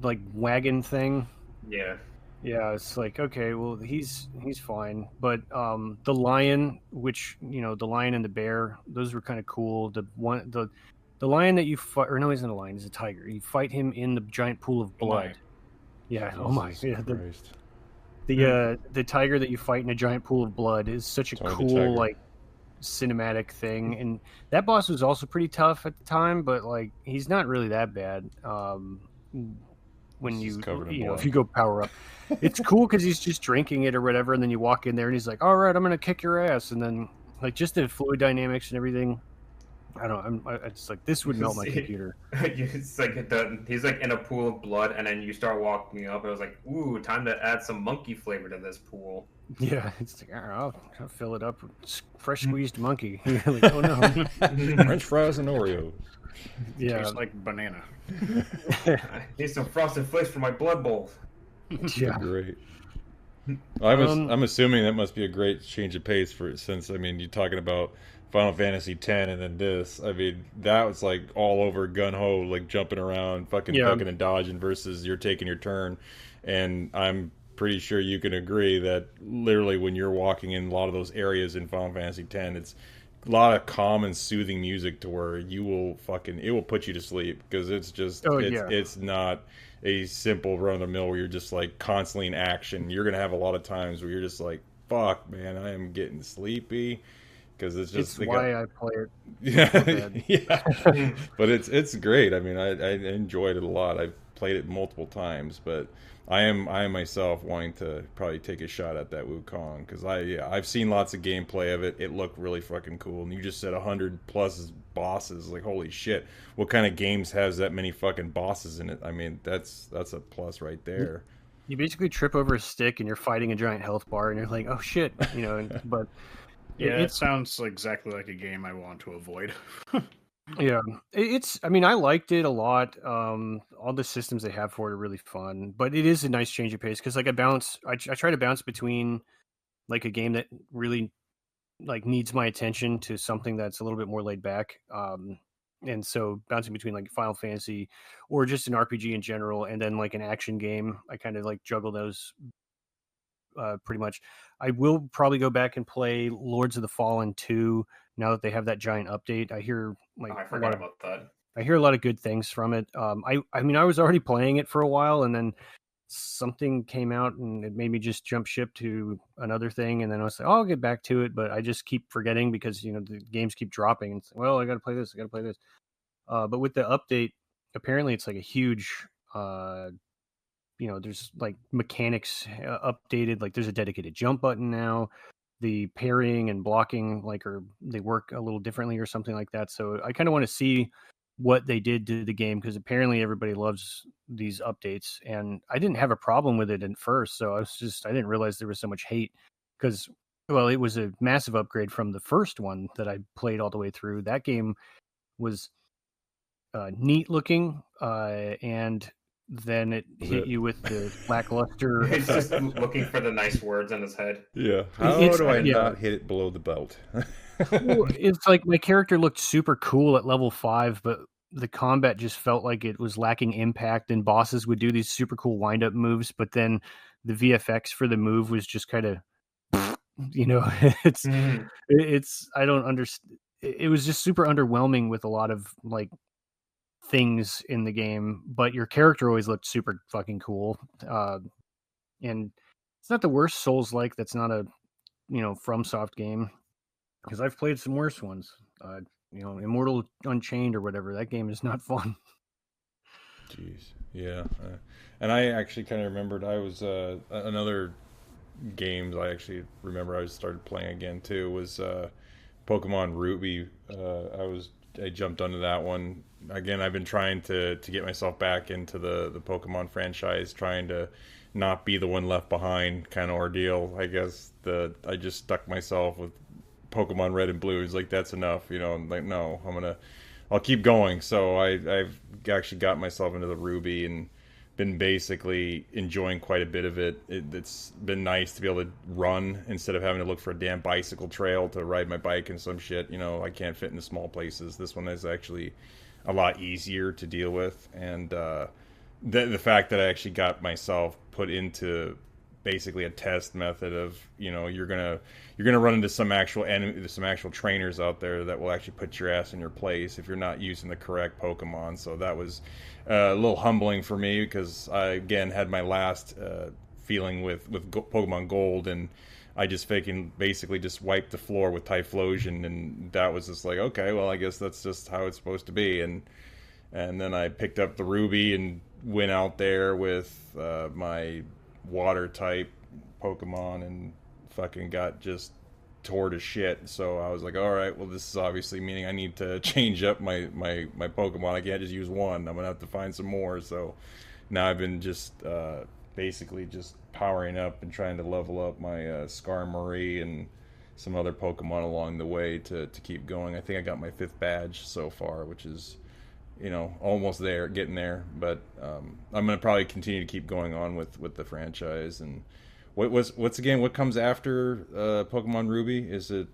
like wagon thing.
Yeah.
It's like, okay, well, he's fine, but the lion, which the lion and the bear, those were kind of cool. The lion that you fight, or no, he's not a lion, he's a tiger. You fight him in the giant pool of blood. Yeah.
Jesus
oh my. Yeah.
Christ.
The tiger that you fight in a giant pool of blood is such a cool like cinematic thing, and that boss was also pretty tough at the time, but like he's not really that bad. When if you go power up, it's cool because he's just drinking it or whatever, and then you walk in there and he's like, all right, I'm gonna kick your ass, and then like just the fluid dynamics and everything. I don't know. It's like, this would melt my computer.
It's like he's like in a pool of blood, and then you start walking up, and I was like, ooh, time to add some monkey flavor to this pool.
Yeah, it's like, I'll fill it up with fresh squeezed monkey. You're like, oh no.
French fries and Oreos.
Yeah, tastes like banana.
I need some frosted flakes for my blood bowl.
Yeah,
great. I'm assuming that must be a great change of pace since I mean, you're talking about Final Fantasy X and then this. I mean, that was like all over gun ho, like jumping around, fucking ducking and dodging, versus you're taking your turn. And I'm pretty sure you can agree that literally when you're walking in a lot of those areas in Final Fantasy X, it's a lot of calm and soothing music to where it will put you to sleep, because it's just it's not a simple run of the mill where you're just like constantly in action. You're gonna have a lot of times where you're just like, fuck man, I am getting sleepy, because it's just
I play it.
Yeah. But it's great. I mean, I enjoyed it a lot. I've played it multiple times, but I am myself wanting to probably take a shot at that Wukong, because I've seen lots of gameplay of it. It looked really fucking cool, and you just said 100 plus bosses. Like, holy shit! What kind of games has that many fucking bosses in it? I mean, that's a plus right there.
You basically trip over a stick and you're fighting a giant health bar, and you're like, oh shit, but.
Yeah, it sounds exactly like a game I want to avoid.
Yeah, I mean, I liked it a lot. All the systems they have for it are really fun, but it is a nice change of pace, because like I try to bounce between like a game that really like needs my attention to something that's a little bit more laid back. And so bouncing between like Final Fantasy or just an RPG in general, and then like an action game, I kind of like juggle those pretty much. I will probably go back and play Lords of the Fallen 2 now that they have that giant update. I hear like
I forgot about that.
I hear a lot of good things from it. I mean, I was already playing it for a while, and then something came out and it made me just jump ship to another thing, and then I was like, oh, I'll get back to it, but I just keep forgetting because the games keep dropping, and well, I gotta play this. But with the update, apparently it's like a huge, there's like mechanics updated. Like there's a dedicated jump button now. The parrying and blocking they work a little differently or something like that. So I kind of want to see what they did to the game, because apparently everybody loves these updates, and I didn't have a problem with it at first. So I didn't realize there was so much hate, because it was a massive upgrade from the first one that I played all the way through. That game was neat looking, and then it hit you with the lackluster.
He's just looking for the nice words in his head.
Yeah. How do I not hit it below the belt?
Well, it's like my character looked super cool at level 5, but the combat just felt like it was lacking impact, and bosses would do these super cool wind-up moves, but then the VFX for the move was just kind of, it's I don't understand. It was just super underwhelming with a lot of like things in the game, but your character always looked super fucking cool. And it's not the worst Souls-like. That's not a FromSoft game, because I've played some worse ones. Immortal Unchained or whatever. That game is not fun.
Jeez, yeah. And I actually kind of remembered I was another games I actually remember I started playing again too was Pokemon Ruby. I jumped onto that one again. I've been trying to get myself back into the Pokemon franchise, trying to not be the one left behind kind of ordeal. I guess I just stuck myself with Pokemon Red and Blue. It's like, that's enough, I'm like, no, I'll keep going. So I've actually got myself into the Ruby and been basically enjoying quite a bit of it. It's been nice to be able to run instead of having to look for a damn bicycle trail to ride my bike and some shit. I can't fit into small places. This one is actually a lot easier to deal with, and the fact that I actually got myself put into basically a test method of you're gonna run into some actual trainers out there that will actually put your ass in your place if you're not using the correct Pokemon. So that was a little humbling for me, because I again had my last feeling with Pokemon Gold, and I just basically just wiped the floor with Typhlosion, and that was just like, okay, well, I guess that's just how it's supposed to be. And then I picked up the Ruby and went out there with my water type Pokemon and fucking got just tore to shit. So I was like, all right, well, this is obviously meaning I need to change up my Pokemon. I can't just use one. I'm gonna have to find some more. So now I've been just basically just powering up and trying to level up my Skarmory and some other Pokemon along the way to keep going. I think I got my 5th badge so far, which is almost there, getting there. But I'm gonna probably continue to keep going on with the franchise. And what's again? What comes after Pokemon Ruby? Is it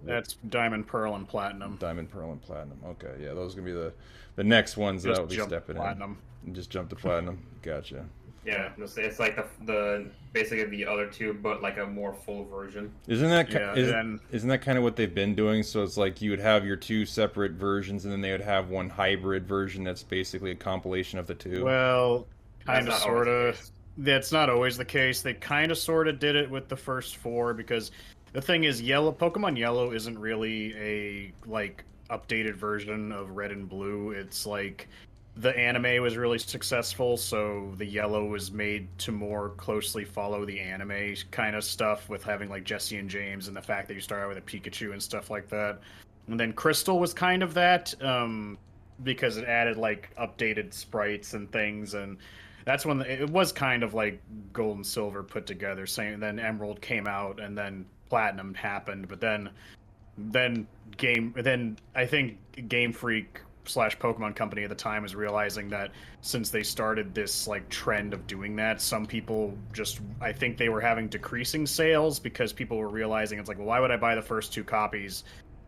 That's Diamond, Pearl, and Platinum.
Diamond, Pearl, and Platinum? Okay, yeah, those are gonna be the next ones that I'll be stepping
Platinum.
in. Just jump to Platinum. Gotcha.
Yeah, it's like the basically the other two, but like a more full version.
Isn't that kind of what they've been doing? So it's like you would have your 2 separate versions, and then they would have one hybrid version that's basically a compilation of the 2.
Well, kind of, sort of. That's not always the case. They kind of, sort of did it with the first 4, because the thing is, Pokemon Yellow isn't really a like updated version of Red and Blue. It's like the anime was really successful, so the Yellow was made to more closely follow the anime kind of stuff, with having like Jesse and James, and the fact that you start out with a Pikachu and stuff like that. And then Crystal was kind of that, because it added like updated sprites and things, and that's when it was kind of like Gold and Silver put together. Then Emerald came out, and then Platinum happened, but then I think Game Freak / Pokemon Company at the time was realizing that since they started this like trend of doing that, some people I think they were having decreasing sales, because people were realizing it's like, well, why would I buy the first 2 copies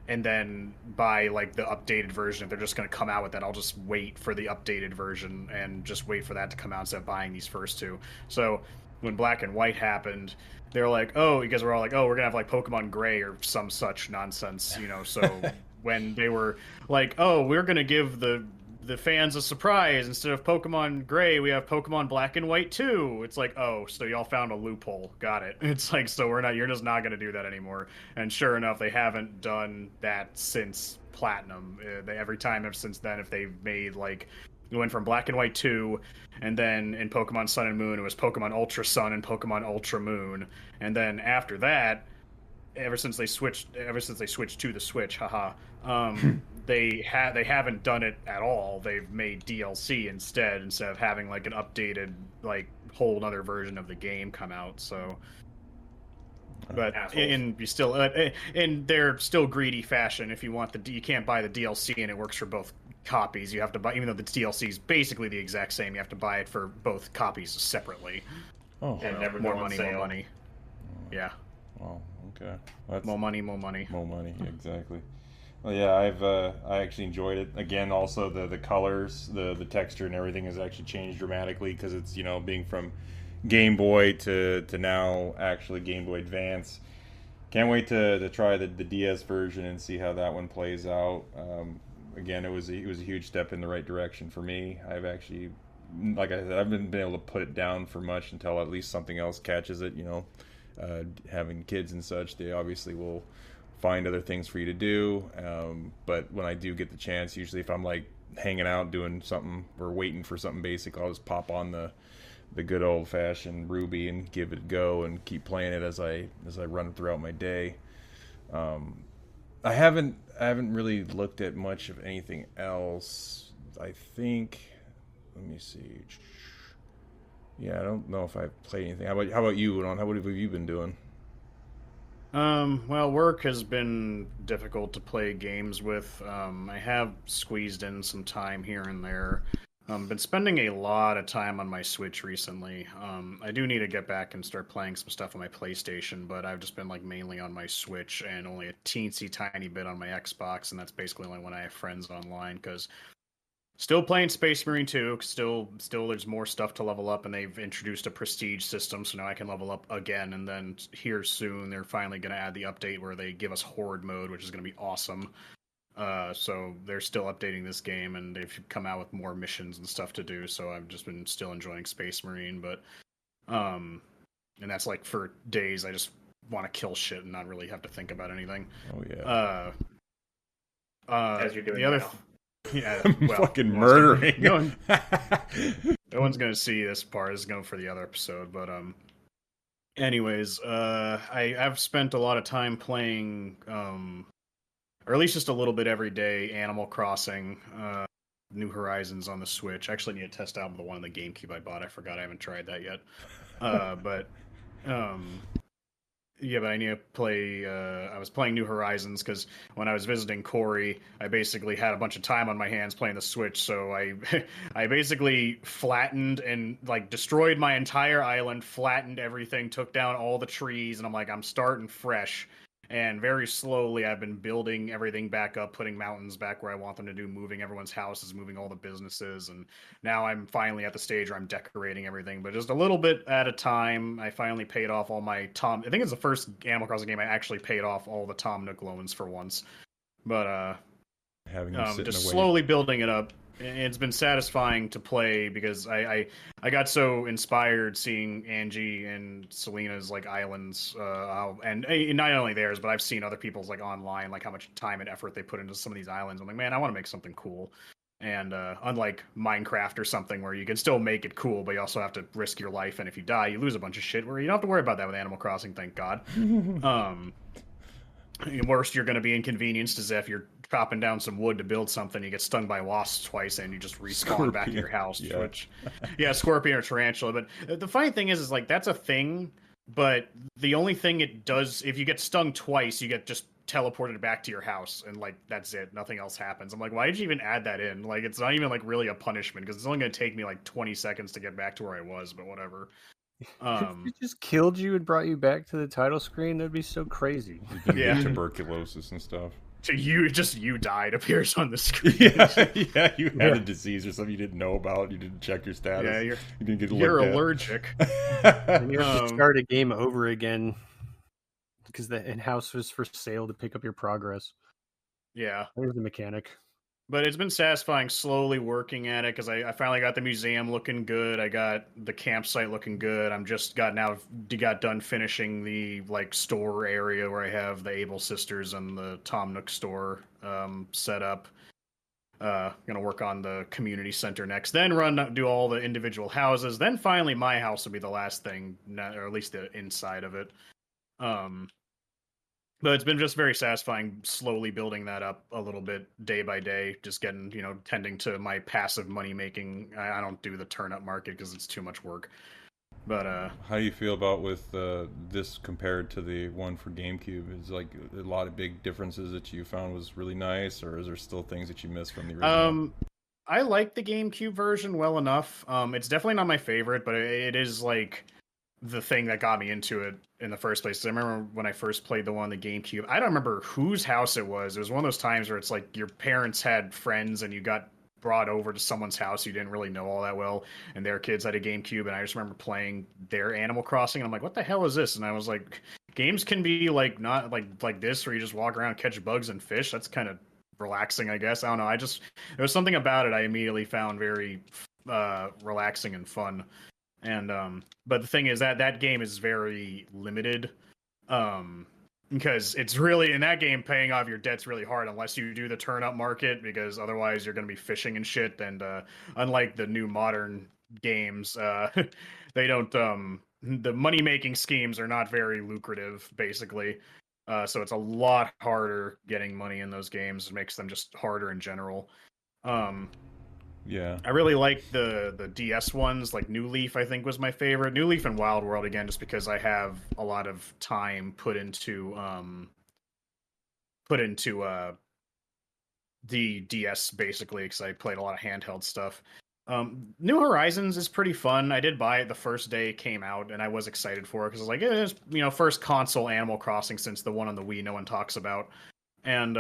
and then buy like the updated version? If they're just going to come out with that, I'll just wait for the updated version and just wait for that to come out instead of buying these first 2. So when Black and White happened, they're like, oh, you guys were all like, oh, we're gonna have like Pokemon Gray or some such nonsense, so when they were like, oh, we're gonna give the fans a surprise, instead of Pokemon Gray, we have Pokemon Black and White too. It's like, oh, so y'all found a loophole. Got it. It's like, so you're just not gonna do that anymore. And sure enough, they haven't done that since Platinum. Every time since then, if they've made like We went from Black and White 2, and then in Pokemon Sun and Moon, it was Pokemon Ultra Sun and Pokemon Ultra Moon. And then after that, ever since they switched to the Switch, haha, they haven't done it at all. They've made DLC instead of having like an updated like whole other version of the game come out. So, but in their still greedy fashion, if you want you can't buy the DLC and it works for both copies. You have to buy, even though the DLC is basically the exact same. You have to buy it for both copies separately.
Oh,
and never
more
go on
money,
sale.
more money. Yeah.
Oh, okay. That's
more money, more money.
more money. Exactly. Well, yeah, I actually enjoyed it. Again, also the colors, the texture, and everything has actually changed dramatically because it's being from Game Boy to now actually Game Boy Advance. Can't wait to try the DS version and see how that one plays out. Again, it was a huge step in the right direction for me. I've actually, like I said, I've been able to put it down for much until at least something else catches it. Having kids and such, they obviously will find other things for you to do. But when I do get the chance, usually if I'm like hanging out doing something or waiting for something basic, I'll just pop on the good old fashioned Ruby and give it a go and keep playing it as I run throughout my day. I haven't really looked at much of anything else. I think, let me see. Yeah, I don't know if I've played anything. How about you, Unon? What have you been doing?
Well, work has been difficult to play games with. I have squeezed in some time here and there. Been spending a lot of time on my Switch recently. I do need to get back and start playing some stuff on my PlayStation, but I've just been like mainly on my Switch and only a teensy tiny bit on my Xbox, and that's basically only when I have friends online, because still playing Space Marine 2, still there's more stuff to level up, and they've introduced a prestige system, so now I can level up again, and then here soon they're finally going to add the update where they give us Horde mode, which is going to be awesome. So they're still updating this game, and they've come out with more missions and stuff to do. So I've just been still enjoying Space Marine, but and that's like for days. I just want to kill shit and not really have to think about anything.
Oh yeah.
As you're doing
the other,
now.
Yeah,
I'm
well,
fucking murdering.
No one's gonna see this part. It's going for the other episode, but anyways, I've spent a lot of time playing or at least just a little bit every day, Animal Crossing, New Horizons on the Switch. I actually need to test out the one on the GameCube I bought. I forgot I haven't tried that yet. But I need to play. I was playing New Horizons because when I was visiting Corey, I basically had a bunch of time on my hands playing the Switch. So I basically flattened and like destroyed my entire island, flattened everything, took down all the trees, and I'm starting fresh. And very slowly, I've been building everything back up, putting mountains back where I want them to do, moving everyone's houses, moving all the businesses. And now I'm finally at the stage where I'm decorating everything, but just a little bit at a time. I finally paid off all my I think it's the first Animal Crossing game I actually paid off all the Tom Nook loans for once. But
Having
just slowly building it up. It's been satisfying to play because I got so inspired seeing Angie and Selena's like islands, and not only theirs, but I've seen other people's like online, like how much time and effort they put into some of these islands. I'm like, man, I want to make something cool. And unlike Minecraft or something where you can still make it cool, but you also have to risk your life, and if you die, you lose a bunch of shit. Where you don't have to worry about that with Animal Crossing, thank God. Worst you're going to be inconvenienced is if you're chopping down some wood to build something, you get stung by wasps twice and you just respawn back at your house.
Yeah.
Which, yeah, scorpion or tarantula. But the funny thing is like that's a thing. But the only thing it does, if you get stung twice, you get just teleported back to your house, and like that's it. Nothing else happens. I'm like, why did you even add that in? Like, it's not even like really a punishment because it's only going to take me like 20 seconds to get back to where I was. But whatever.
If it just killed you and brought you back to the title screen, that'd be so crazy.
Yeah.
Tuberculosis and stuff.
So you died appears on the screen.
Yeah, you had a disease or something you didn't know about. You didn't check your status.
Yeah,
you didn't get
you're
looked at.
allergic.
And you have to start a game over again because the in-house was for sale to pick up your progress.
Yeah.
There's the mechanic.
But it's been satisfying slowly working at it because I finally got the museum looking good. I got the campsite looking good. Got done finishing the like store area where I have the Able Sisters and the Tom Nook store set up. Gonna work on the community center next, then do all the individual houses. Then finally, my house will be the last thing, or at least the inside of it. But it's been just very satisfying, slowly building that up a little bit, day by day. Just getting, tending to my passive money making. I don't do the turn up market because it's too much work. But
how do you feel about with this compared to the one for GameCube? Is like a lot of big differences that you found was really nice, or is there still things that you missed from the original?
I like the GameCube version well enough. It's definitely not my favorite, but it is like the thing that got me into it in the first place. I remember when I first played the one on the GameCube. I don't remember whose house it was. It was one of those times where it's like your parents had friends and you got brought over to someone's house you didn't really know all that well, and their kids had a GameCube, and I just remember playing their Animal Crossing, and I'm like, what the hell is this? And I was like, games can be like not like this where you just walk around, catch bugs and fish. That's kind of relaxing, I guess. I don't know. There was something about it I immediately found very relaxing and fun. And but the thing is that game is very limited. Because it's really, in that game, paying off your debt's really hard unless you do the turn up market, because otherwise you're going to be fishing and shit. And unlike the new modern games, they don't, the money making schemes are not very lucrative, basically. So it's a lot harder getting money in those games. It makes them just harder in general.
Yeah,
I really like the DS ones. Like New Leaf, I think was my favorite. New Leaf and Wild World, again, just because I have a lot of time put into the DS basically, because I played a lot of handheld stuff. New Horizons is pretty fun. I did buy it the first day it came out, and I was excited for it because I was like, it is, first console Animal Crossing since the one on the Wii no one talks about, and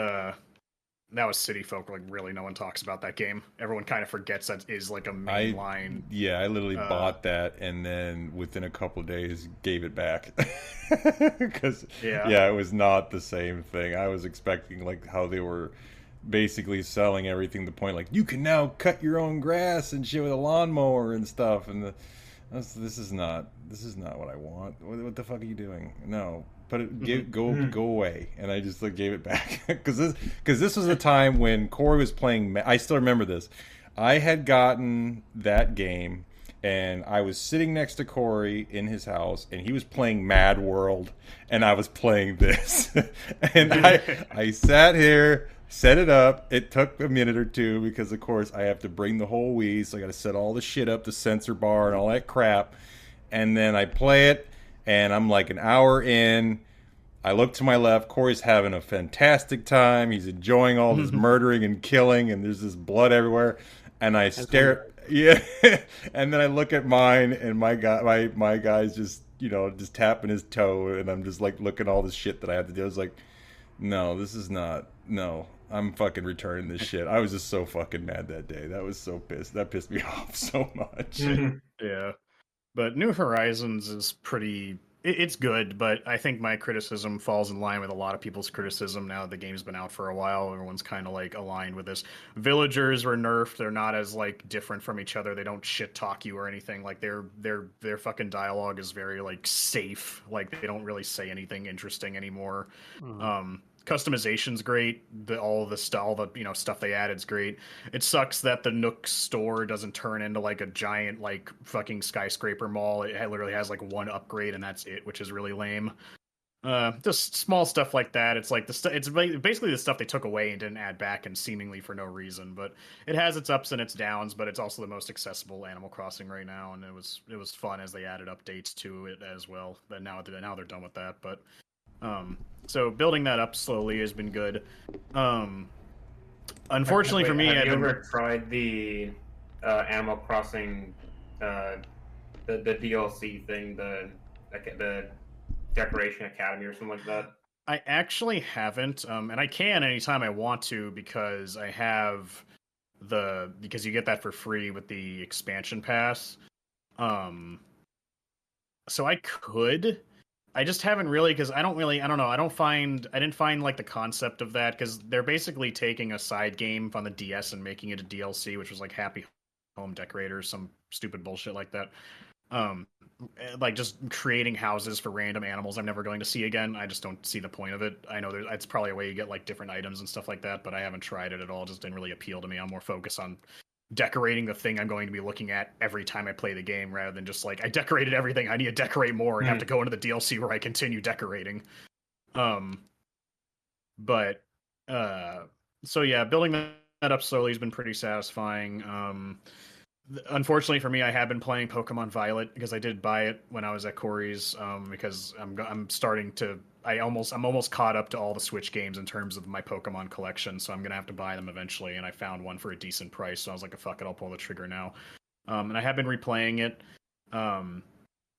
that was City Folk. Like, really, no one talks about that game. Everyone kind of forgets that is like a mainline.
Yeah, I literally bought that and then within a couple of days gave it back because it was not the same thing. I was expecting like how they were basically selling everything to the point like you can now cut your own grass and shit with a lawnmower and stuff, and this is not what I want. What the fuck are you doing? No. Go away, and I just gave it back because this was the time when Corey was playing. I still remember this. I had gotten that game, and I was sitting next to Corey in his house, and he was playing Mad World, and I was playing this, and I sat here, set it up. It took a minute or two because, of course, I have to bring the whole Wii, so I got to set all the shit up, the sensor bar, and all that crap, and then I play it. And I'm like an hour in. I look to my left. Corey's having a fantastic time. He's enjoying all this murdering and killing, and there's this blood everywhere. And I stare. Yeah. And then I look at mine, and my guy's just just tapping his toe, and I'm just like looking at all this shit that I have to do. I was like, no, this is not. No, I'm fucking returning this shit. I was just so fucking mad that day. That was so pissed. That pissed me off so much.
Yeah. But New Horizons is pretty... It's good, but I think my criticism falls in line with a lot of people's criticism now that the game's been out for a while. Everyone's kind of aligned with this. Villagers were nerfed. They're not as different from each other. They don't shit talk you or anything. Their fucking dialogue is very safe. They don't really say anything interesting anymore. Customization's great. All the stuff they added's great. It sucks that the Nook store doesn't turn into a giant fucking skyscraper mall. It literally has one upgrade and that's it, which is really lame. Just small stuff like that. It's it's basically the stuff they took away and didn't add back, and seemingly for no reason. But it has its ups and its downs. But it's also the most accessible Animal Crossing right now, and it was fun as they added updates to it as well. But now they're done with that. But so building that up slowly has been good. Unfortunately for me,
have you ever tried the Animal Crossing, the DLC thing, the Decoration Academy or something like that?
I actually haven't, and I can anytime I want to because I have because you get that for free with the expansion pass. So I could. I just haven't really, because I don't know. I didn't find the concept of that, because they're basically taking a side game on the DS and making it a DLC, which was Happy Home Decorator, some stupid bullshit like that. Like just creating houses for random animals I'm never going to see again. I just don't see the point of it. I know it's probably a way you get like different items and stuff like that, but I haven't tried it at all. It just didn't really appeal to me. I'm more focused on decorating the thing I'm going to be looking at every time I play the game, rather than just like I decorated everything. I need to decorate more and have to go into the DLC where I continue decorating. But so yeah, building that up slowly has been pretty satisfying. Unfortunately for me, I have been playing Pokemon Violet because I did buy it when I was at Corey's. Because I'm starting to I'm almost caught up to all the Switch games in terms of my Pokemon collection, so I'm gonna have to buy them eventually. And I found one for a decent price, so I was like, "Fuck it, I'll pull the trigger now." And I have been replaying it.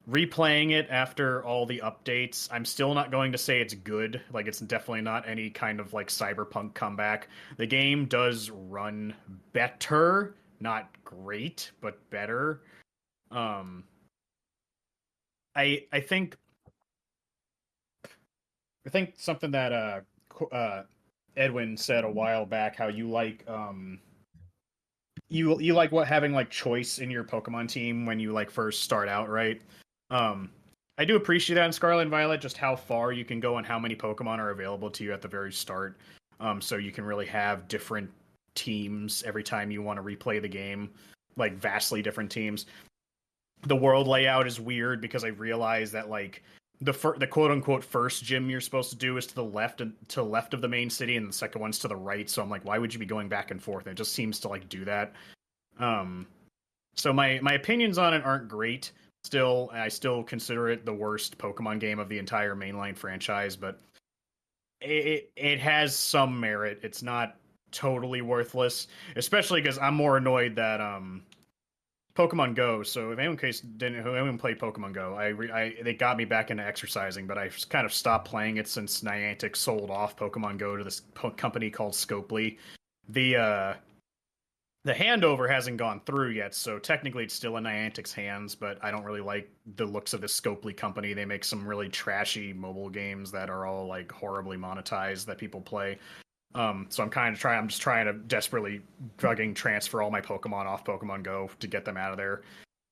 Replaying it after all the updates, I'm still not going to say it's good. Like, it's definitely not any kind of like cyberpunk comeback. The game does run better, not great, but better. I think something that Edwin said a while back, how you like you like what having like choice in your Pokemon team when you like first start out, right? I do appreciate that in Scarlet and Violet, just how far you can go and how many Pokemon are available to you at the very start. So you can really have different teams every time you want to replay the game, like vastly different teams. The world layout is weird because I realized that like the quote unquote first gym you're supposed to do is to the left of the main city, and the second one's to the right. So I'm like, why would you be going back and forth? And it just seems to like do that. So my opinions on it aren't great. Still, I still consider it the worst Pokemon game of the entire mainline franchise, but it has some merit. It's not totally worthless, especially because I'm more annoyed that Pokemon Go. So if anyone played Pokemon Go, they got me back into exercising, but I kind of stopped playing it since Niantic sold off Pokemon Go to this company called Scopely. The handover hasn't gone through yet, so technically it's still in Niantic's hands, but I don't really like the looks of this Scopely company. They make some really trashy mobile games that are all like horribly monetized that people play. So I'm just trying to desperately fucking transfer all my Pokemon off Pokemon Go to get them out of there.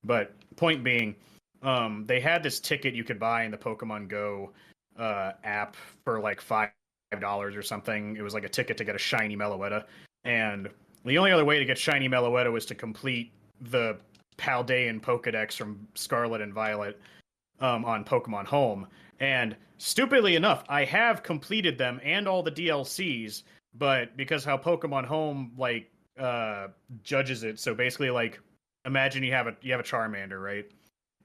But point being, they had this ticket you could buy in the Pokemon Go app for like $5 or something. It was like a ticket to get a shiny Meloetta, and the only other way to get shiny Meloetta was to complete the Paldean Pokedex from Scarlet and Violet on Pokemon Home. And stupidly enough, I have completed them and all the DLCs, but because how Pokemon Home like judges it, so basically like imagine you have a Charmander, right?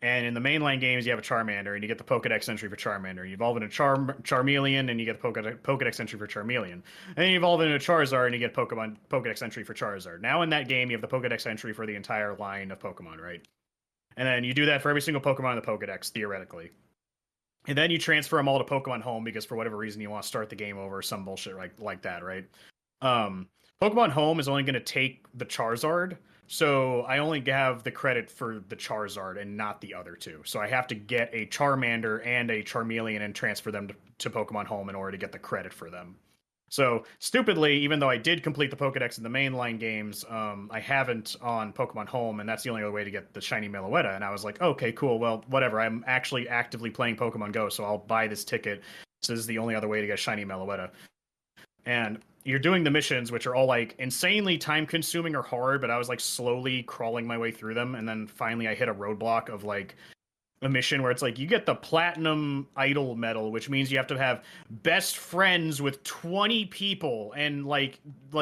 And in the mainline games, you have a Charmander, and you get the Pokedex entry for Charmander. You evolve into Charmeleon, and you get the Pokedex entry for Charmeleon. And then you evolve into a Charizard, and you get Pokedex entry for Charizard. Now in that game, you have the Pokedex entry for the entire line of Pokemon, right? And then you do that for every single Pokemon in the Pokedex, theoretically. And then you transfer them all to Pokemon Home because for whatever reason you want to start the game over or some bullshit like that, right? Pokemon Home is only going to take the Charizard, so I only have the credit for the Charizard and not the other two. So I have to get a Charmander and a Charmeleon and transfer them to Pokemon Home in order to get the credit for them. So stupidly, even though I did complete the Pokedex in the mainline games, I haven't on Pokemon Home, and that's the only other way to get the shiny Meloetta. And I was like, okay, cool, well, whatever. I'm actually actively playing Pokemon Go, so I'll buy this ticket. So this is the only other way to get shiny Meloetta. And you're doing the missions, which are all like insanely time consuming or hard, but I was like slowly crawling my way through them. And then finally I hit a roadblock of like a mission where it's like you get the platinum idol medal, which means you have to have best friends with 20 people. And like,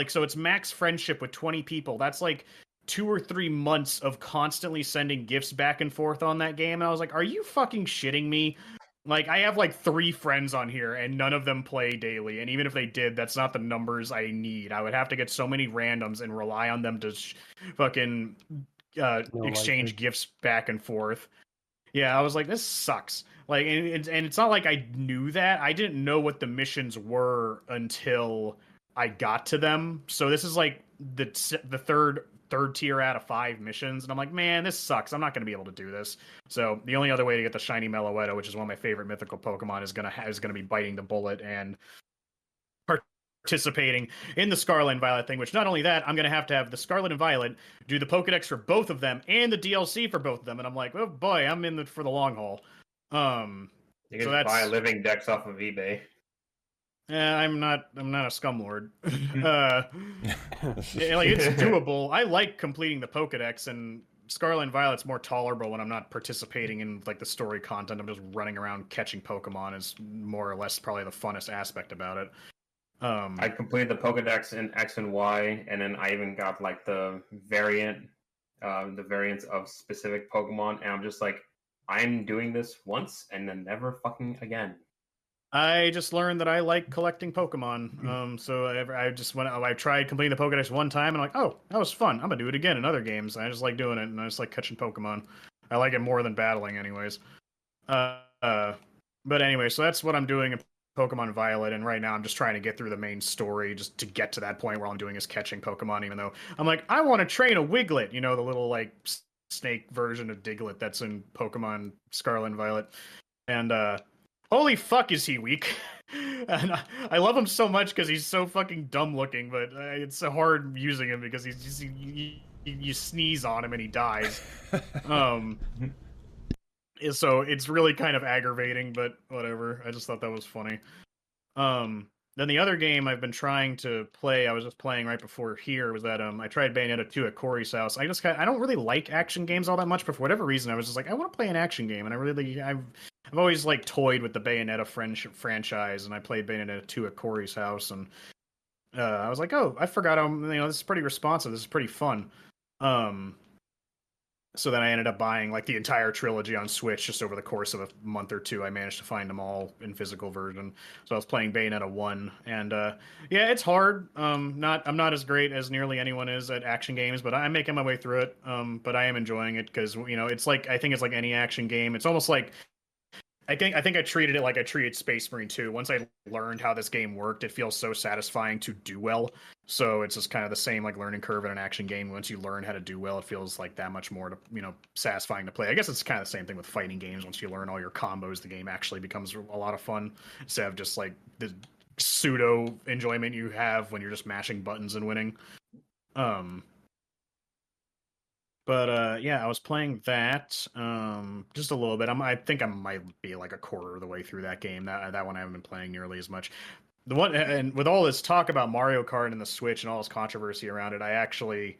so it's max friendship with 20 people. That's like 2 or 3 months of constantly sending gifts back and forth on that game. And I was like, are you fucking shitting me? Like, I have like 3 friends on here, and none of them play daily. And even if they did, that's not the numbers I need. I would have to get so many randoms and rely on them to fucking exchange gifts back and forth. Yeah, I was like, this sucks. Like, and it's not like I knew that. I didn't know what the missions were until I got to them. So this is like the third tier out of 5 missions, and I'm like, man, this sucks. I'm not going to be able to do this. So the only other way to get the shiny Meloetta, which is one of my favorite mythical Pokemon, is gonna be biting the bullet and participating in the Scarlet and Violet thing, which not only that, I'm going to have the Scarlet and Violet, do the Pokedex for both of them, and the DLC for both of them. And I'm like, oh boy, I'm in for the long haul.
You can just buy living decks off of eBay.
I'm not a scumlord. It's doable. I like completing the Pokedex, and Scarlet and Violet's more tolerable when I'm not participating in like the story content. I'm just running around catching Pokemon is more or less probably the funnest aspect about it.
I completed the Pokedex in X and Y, and then I even got like the variants of specific Pokemon, and I'm just like, I'm doing this once and then never fucking again.
I just learned that I like collecting Pokemon. So I tried completing the Pokedex one time, and I'm like, oh, that was fun. I'm gonna do it again in other games. I just like doing it, and I just like catching Pokemon. I like it more than battling, anyways. But anyway, so that's what I'm doing in Pokemon Violet, and right now I'm just trying to get through the main story just to get to that point where all I'm doing is catching Pokemon, even though I'm like, I want to train a Wiglet, the little like snake version of Diglett that's in Pokemon Scarlet and Violet. And holy fuck is he weak. And I love him so much because he's so fucking dumb looking, but it's so hard using him because he's just, you sneeze on him and he dies. So it's really kind of aggravating, but whatever. I just thought that was funny. Then the other game I've been trying to play, I was just playing right before here, was that I tried Bayonetta 2 at Corey's house. I don't really like action games all that much, but for whatever reason, I was just like, I want to play an action game, and I've always like toyed with the Bayonetta franchise, and I played Bayonetta 2 at Corey's house, and I was like, oh, I forgot this is pretty responsive. This is pretty fun. So then I ended up buying like the entire trilogy on Switch just over the course of a month or two. I managed to find them all in physical version. So I was playing Bayonetta 1, and yeah, it's hard. I'm not as great as nearly anyone is at action games, but I'm making my way through it. But I am enjoying it because it's like, I think it's like any action game. It's almost like I think I treated it like I treated Space Marine 2. Once I learned how this game worked, it feels so satisfying to do well. So it's just kind of the same like learning curve in an action game. Once you learn how to do well, it feels like that much more satisfying to play. I guess it's kind of the same thing with fighting games. Once you learn all your combos, the game actually becomes a lot of fun instead of just like the pseudo enjoyment you have when you're just mashing buttons and winning. But yeah, I was playing that just a little bit. I think I might be like a quarter of the way through that game. That one I haven't been playing nearly as much. The one, and with all this talk about Mario Kart and the Switch and all this controversy around it, I actually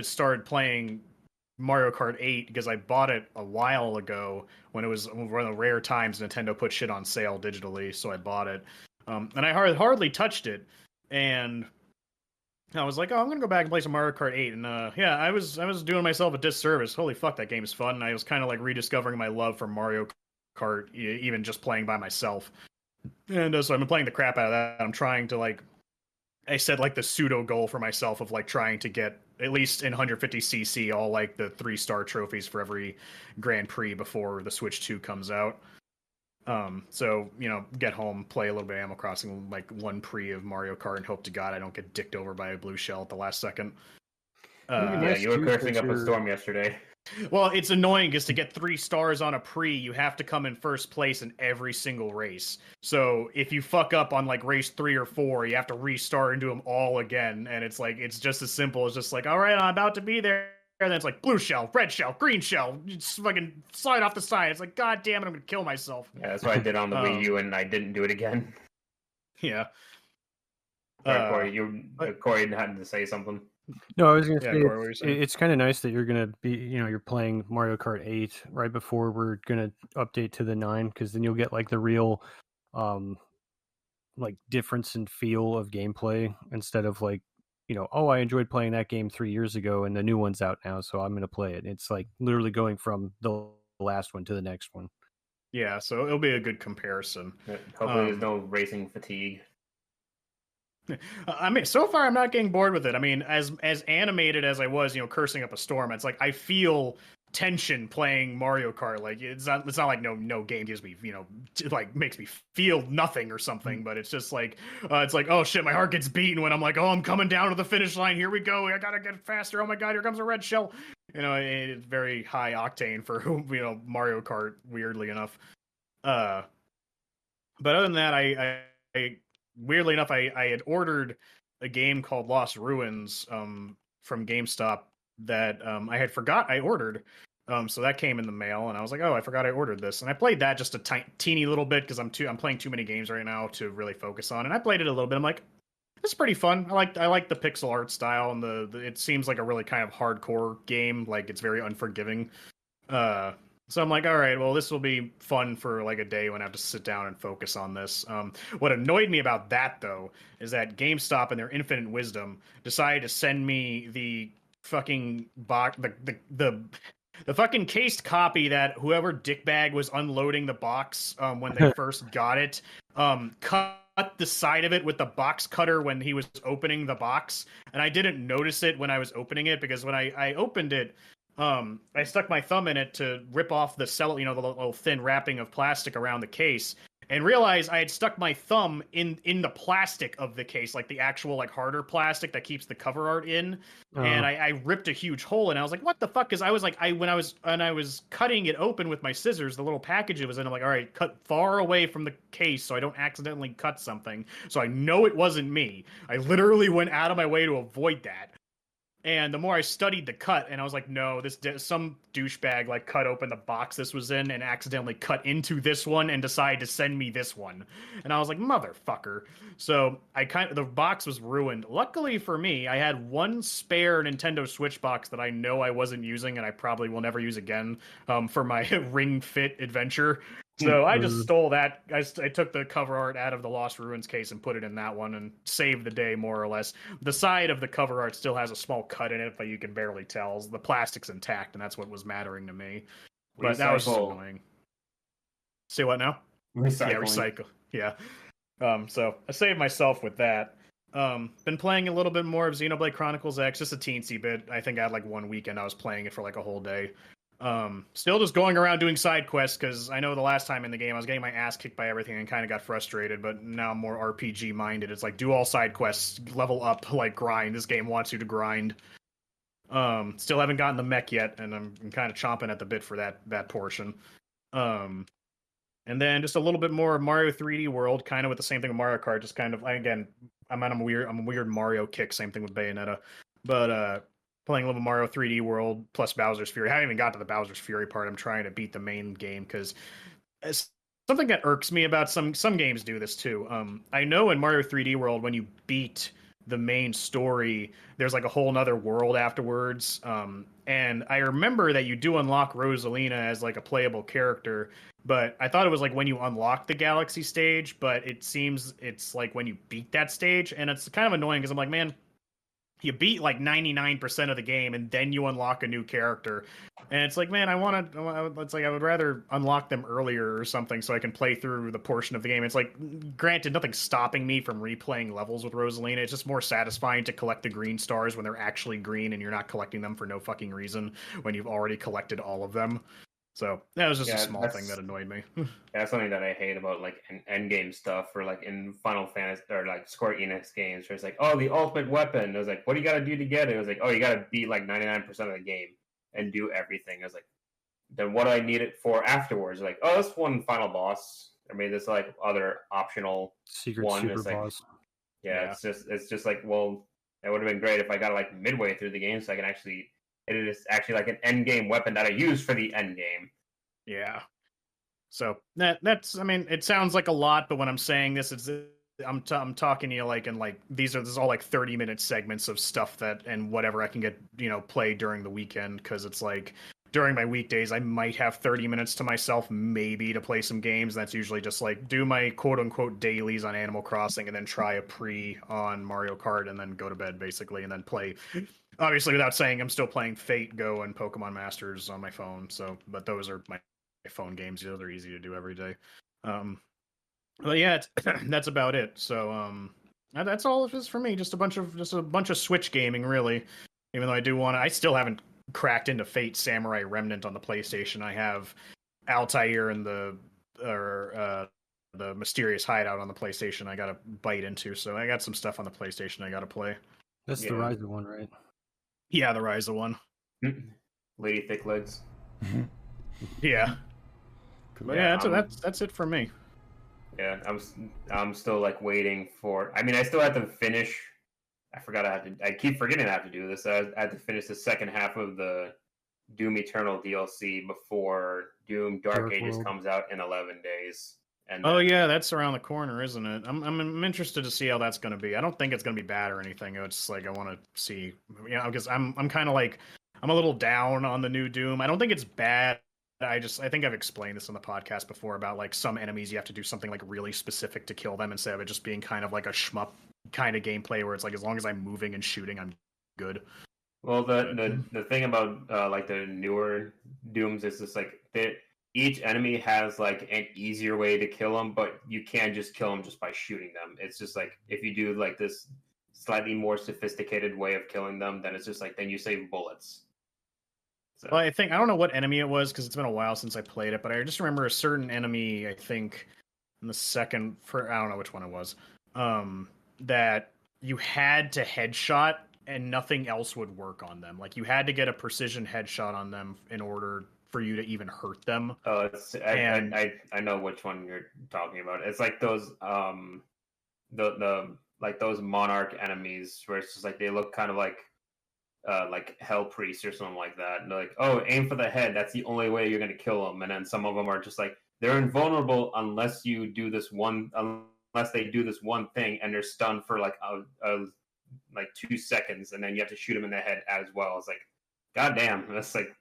started playing Mario Kart 8 because I bought it a while ago when it was one of the rare times Nintendo put shit on sale digitally. So I bought it, and I hardly touched it, and I was like, oh, I'm gonna go back and play some Mario Kart 8, and yeah, I was doing myself a disservice. Holy fuck, that game is fun. And I was kind of like rediscovering my love for Mario Kart, even just playing by myself. And so I've been playing the crap out of that. I'm trying to I set like the pseudo goal for myself of like trying to get at least in 150cc all like the 3-star trophies for every Grand Prix before the Switch 2 comes out. So, get home, play a little bit of Animal Crossing, like one pre of Mario Kart, and hope to God I don't get dicked over by a blue shell at the last second.
Yeah, you were cursing up a storm yesterday.
Well, it's annoying because to get 3 stars on a pre, you have to come in first place in every single race. So if you fuck up on like race 3 or 4, you have to restart and do them all again. And it's like, it's just as simple as just like, all right, I'm about to be there. And then it's like blue shell, red shell, green shell. You just fucking slide off the side. It's like, God damn it, I'm gonna kill myself.
Yeah, that's what I did on the Wii U, and I didn't do it again.
Yeah.
Corey, Corey had to say something.
No, I was gonna say
Corey,
it's kind of nice that you're gonna be, you're playing Mario Kart 8 right before we're gonna update to the 9, because then you'll get like the real, like difference in feel of gameplay instead of like, oh, I enjoyed playing that game 3 years ago and the new one's out now, so I'm going to play it. It's like literally going from the last one to the next one.
Yeah, so it'll be a good comparison.
Hopefully there's no racing fatigue.
I mean, so far I'm not getting bored with it. I mean, as animated as I was, cursing up a storm, it's like I feel tension playing Mario Kart. Like it's not like no game gives me like makes me feel nothing or something, but it's just like it's like, oh shit, my heart gets beaten when I'm like, oh, I'm coming down to the finish line, here we go, I gotta get faster, oh my god, here comes a red shell. It's very high octane for Mario Kart, weirdly enough. But other than that, I weirdly enough, I had ordered a game called Lost Ruins from GameStop that I had forgot I ordered. So that came in the mail, and I was like, "Oh, I forgot I ordered this." And I played that just a teeny little bit because I'm playing too many games right now to really focus on. And I played it a little bit. I'm like, "It's pretty fun." I like the pixel art style, and the it seems like a really kind of hardcore game. Like it's very unforgiving. So I'm like, all right, well, this will be fun for like a day when I have to sit down and focus on this. What annoyed me about that though is that GameStop, in their infinite wisdom, decided to send me the fucking box, the fucking cased copy that whoever dickbag was unloading the box when they first got it, cut the side of it with the box cutter when he was opening the box, and I didn't notice it when I was opening it because when I opened it. I stuck my thumb in it to rip off the the little thin wrapping of plastic around the case, and realized I had stuck my thumb in the plastic of the case, like the actual like harder plastic that keeps the cover art in, and I ripped a huge hole, and I was like, "What the fuck?" Is I was like, when I was cutting it open with my scissors, the little package it was in, I'm like, "All right, cut far away from the case so I don't accidentally cut something." So I know it wasn't me. I literally went out of my way to avoid that. And the more I studied the cut, and I was like, no, some douchebag like cut open the box this was in and accidentally cut into this one and decided to send me this one. And I was like, motherfucker. So the box was ruined. Luckily for me, I had one spare Nintendo Switch box that I know I wasn't using and I probably will never use again for my Ring Fit adventure. So I just stole that. I took the cover art out of the Lost Ruins case and put it in that one and saved the day, more or less. The side of the cover art still has a small cut in it, but you can barely tell. The plastic's intact, and that's what was mattering to me. But that was just annoying. Say what now?
Recycling.
Yeah, recycle. Yeah. So I saved myself with that. Been playing a little bit more of Xenoblade Chronicles X, just a teensy bit. I think I had like one weekend I was playing it for like a whole day. Still just going around doing side quests because I know the last time in the game I was getting my ass kicked by everything and kind of got frustrated, but now I'm more RPG minded. It's like do all side quests, level up, like grind. This game wants you to grind. Still haven't gotten the mech yet, and I'm kind of chomping at the bit for that portion. And then just a little bit more Mario 3D World, kind of with the same thing with Mario Kart. Just kind of again, I'm a weird Mario kick. Same thing with Bayonetta, but playing a little Mario 3D World plus Bowser's Fury. I haven't even got to the Bowser's Fury part. I'm trying to beat the main game because something that irks me about some games do this too. I know in Mario 3D World when you beat the main story, there's like a whole nother world afterwards. And I remember that you do unlock Rosalina as like a playable character, but I thought it was like when you unlock the Galaxy stage, but it seems it's like when you beat that stage, and it's kind of annoying because I'm like, man, you beat like 99% of the game and then you unlock a new character, and it's like, man, it's like I would rather unlock them earlier or something so I can play through the portion of the game. It's like, granted, nothing's stopping me from replaying levels with Rosalina. It's just more satisfying to collect the green stars when they're actually green and you're not collecting them for no fucking reason when you've already collected all of them. So that was just a small thing that annoyed me.
That's something that I hate about like end game stuff, or like in Final Fantasy or like Square Enix games, where it's like, oh, the ultimate weapon. I was like, what do you got to do to get it? It was like, oh, you got to beat like 99% of the game and do everything. I was like, then what do I need it for afterwards? Like, oh, this one final boss, or maybe this like other optional
secret
one.
super
It's like,
boss.
yeah, it's just like, well, it would have been great if I got like midway through the game so I can actually. It is actually like an end game weapon that I use for the end game.
Yeah. So that's I mean, it sounds like a lot, but when I'm saying this, I'm talking to you like in like this is all like 30-minute segments of stuff that and whatever I can get play during the weekend, because it's like during my weekdays I might have 30 minutes to myself maybe to play some games. That's usually just like do my quote unquote dailies on Animal Crossing and then try a pre on Mario Kart and then go to bed basically, and then play. Obviously, without saying, I'm still playing Fate, Go, and Pokemon Masters on my phone. So, but those are my phone games. They're easy to do every day. But yeah, that's about it. So, that's all it is for me. Just a bunch of Switch gaming, really. Even though I still haven't cracked into Fate Samurai Remnant on the PlayStation. I have Altair and the Mysterious Hideout on the PlayStation. I got to bite into. So I got some stuff on the PlayStation I got to play.
That's the Ryza one, right?
Yeah, the Ryza one.
Lady Thick Legs.
Yeah. But yeah, that's it for me.
Yeah, I'm still like waiting for. I mean, I still have to finish. I forgot I had to. I keep forgetting I have to do this. I had to finish the second half of the Doom Eternal DLC before Doom Dark
Dark
Ages
World.
comes out in 11 days. And
Oh
then,
yeah, that's around the corner, isn't it? I'm interested to see how that's going to be. I don't think it's going to be bad or anything. It's like I want to see, because I'm kind of like I'm a little down on the new Doom. I don't think it's bad. I think I've explained this on the podcast before about like some enemies you have to do something like really specific to kill them instead of it just being kind of like a shmup kind of gameplay where it's like as long as I'm moving and shooting, I'm good.
well, the thing about like the newer Dooms is just like each enemy has like an easier way to kill them, but you can't just kill them just by shooting them. It's just like if you do like this slightly more sophisticated way of killing them, then it's just like then you save bullets. So
Well, I don't know what enemy it was because it's been a while since I played it, but I just remember a certain enemy. I think in the second, for I don't know which one it was, that you had to headshot and nothing else would work on them. Like you had to get a precision headshot on them in order for you to even hurt them. And
I know which one you're talking about. It's like those the like those monarch enemies where it's just like they look kind of like hell priests or something like that. And they're like, oh, aim for the head. That's the only way you're gonna kill them. And then some of them are just like they're invulnerable unless you do this one unless they do this one thing and they're stunned for like like 2 seconds and then you have to shoot them in the head as well. It's like, goddamn, that's like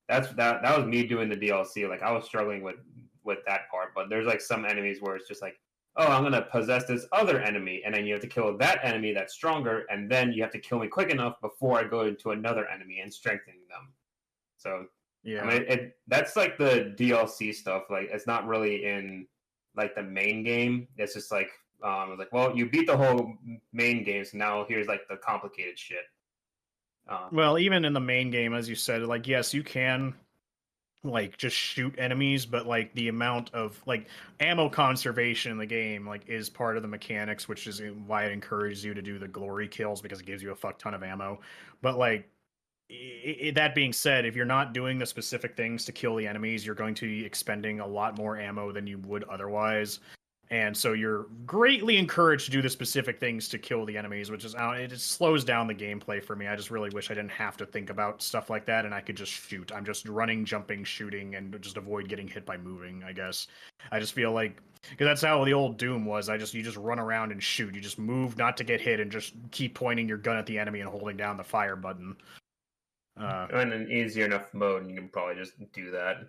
that was me doing the DLC. Like I was struggling with that part, but there's like some enemies where it's just like, oh, I'm gonna possess this other enemy, and then you have to kill that enemy that's stronger, and then you have to kill me quick enough before I go into another enemy and strengthening them. So
yeah,
I mean, that's like the DLC stuff. Like it's not really in like the main game. It's just like like, well, you beat the whole main game, so now here's like the complicated shit.
well, even in the main game, as you said, like yes, you can like just shoot enemies, but like the amount of like ammo conservation in the game like is part of the mechanics, which is why it encourages you to do the glory kills because it gives you a fuck ton of ammo. But like that being said, if you're not doing the specific things to kill the enemies, you're going to be expending a lot more ammo than you would otherwise. And so you're greatly encouraged to do the specific things to kill the enemies, which is it just slows down the gameplay for me. I just really wish I didn't have to think about stuff like that and I could just shoot. I'm just running, jumping, shooting, and just avoid getting hit by moving, I guess. I just feel like because that's how the old Doom was. You just run around and shoot. You just move not to get hit and just keep pointing your gun at the enemy and holding down the fire button.
In an easier enough mode, you can probably just do that.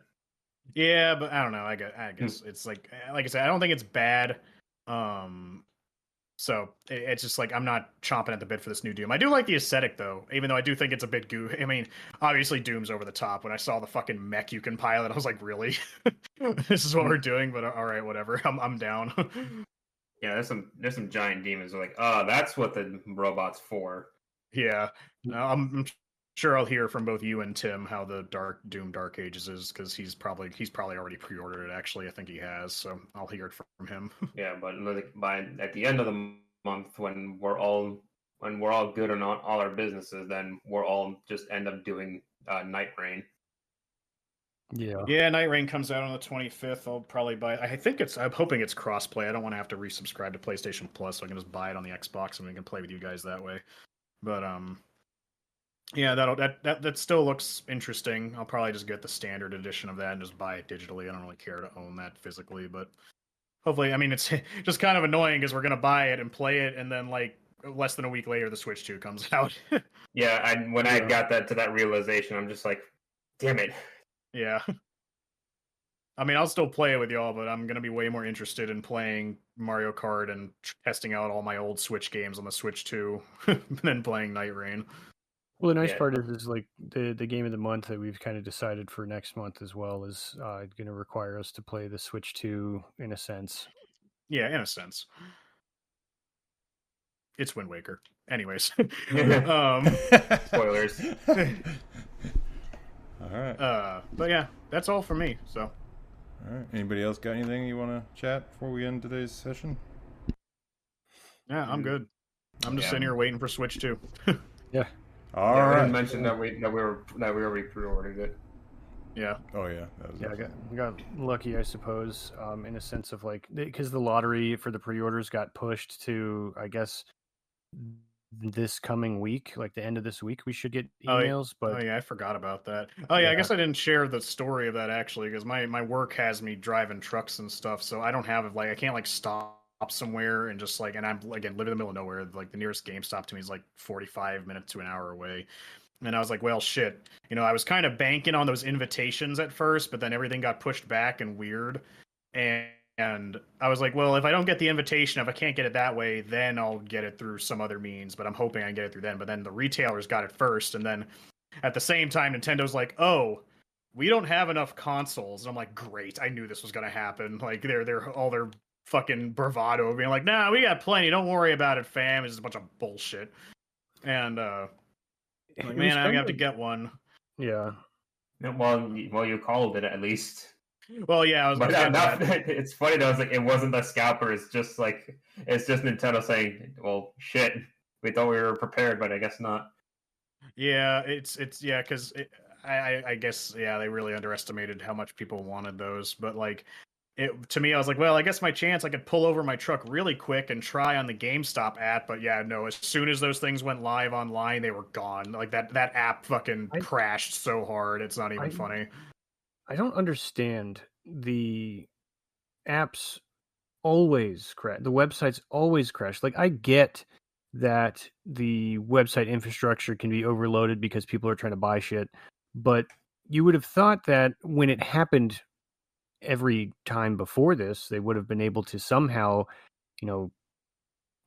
Yeah, but I don't know. I guess it's like I said, I don't think it's bad. So it's just like I'm not chomping at the bit for this new Doom. I do like the aesthetic though, even though I do think it's a bit goo. I mean, obviously Doom's over the top. When I saw the fucking mech you can pilot, I was like, really? This is what we're doing? But all right, whatever. I'm down.
Yeah, there's some giant demons. They're like, oh, that's what the robot's for.
Yeah, I'm sure I'll hear from both you and Tim how the Doom Dark Ages is because he's probably already pre-ordered it. Actually, I think he has, so I'll hear it from him.
Yeah, but like at the end of the month when we're all good on all our businesses, then we're all just end up doing Night Rain.
Yeah, Night Rain comes out on the 25th. I'll probably buy it. I'm hoping it's crossplay. I don't want to have to resubscribe to PlayStation Plus, so I can just buy it on the Xbox and we can play with you guys that way. But yeah, that still looks interesting. I'll probably just get the standard edition of that and just buy it digitally. I don't really care to own that physically, but hopefully, I mean, it's just kind of annoying because we're gonna buy it and play it, and then like less than a week later, the Switch 2 comes out.
Yeah, I got that realization, I'm just like, damn it.
Yeah. I mean, I'll still play it with y'all, but I'm gonna be way more interested in playing Mario Kart and testing out all my old Switch games on the Switch 2 than playing Night Rain.
Well, the nice part is like the game of the month that we've kind of decided for next month as well is going to require us to play the Switch 2 in a sense.
Yeah, in a sense. It's Wind Waker. Anyways.
Spoilers.
All right.
But yeah, that's all for me. So.
All right. Anybody else got anything you want to chat before we end today's session?
Yeah, I'm good. I'm just sitting here waiting for Switch 2.
Yeah.
All right.
We didn't mention that we already pre-ordered it.
Yeah.
Oh yeah. That was
Yeah, I got lucky, I suppose, in a sense of like because the lottery for the pre-orders got pushed to, I guess, this coming week, like the end of this week, we should get emails.
Oh
But
yeah, I forgot about that. Oh yeah, I
yeah,
guess I didn't share the story of that actually because my work has me driving trucks and stuff, so I don't have like I can't like stop somewhere and just like and I'm again live in the middle of nowhere. Like the nearest GameStop to me is like 45 minutes to an hour away. And I was like, well, shit. I was kind of banking on those invitations at first, but then everything got pushed back and weird. And I was like, well, if I don't get the invitation, if I can't get it that way, then I'll get it through some other means. But I'm hoping I can get it through then. But then the retailers got it first. And then at the same time, Nintendo's like, oh, we don't have enough consoles. And I'm like, great. I knew this was going to happen. Like, they're all their fucking bravado being like, nah, we got plenty. Don't worry about it, fam. It's just a bunch of bullshit. And, like,
it was
man, I'm
kind
gonna have to
of
get one.
yeah.
Well, you called it at least.
Well, yeah, I was
But
getting
not,
that.
it's funny though. It's like it wasn't the scalper. It's just Nintendo saying, "Well, shit, we thought we were prepared, but I guess not."
Yeah, it's yeah, because I guess yeah, they really underestimated how much people wanted those. But like, to me, I was like, well, I guess my chance I could pull over my truck really quick and try on the GameStop app. But yeah, no, as soon as those things went live online, they were gone. Like that app fucking
I
crashed so hard, it's not even
I
funny.
I don't understand the apps always crash. The websites always crash. Like I get that the website infrastructure can be overloaded because people are trying to buy shit, but you would have thought that when it happened every time before this, they would have been able to somehow, you know,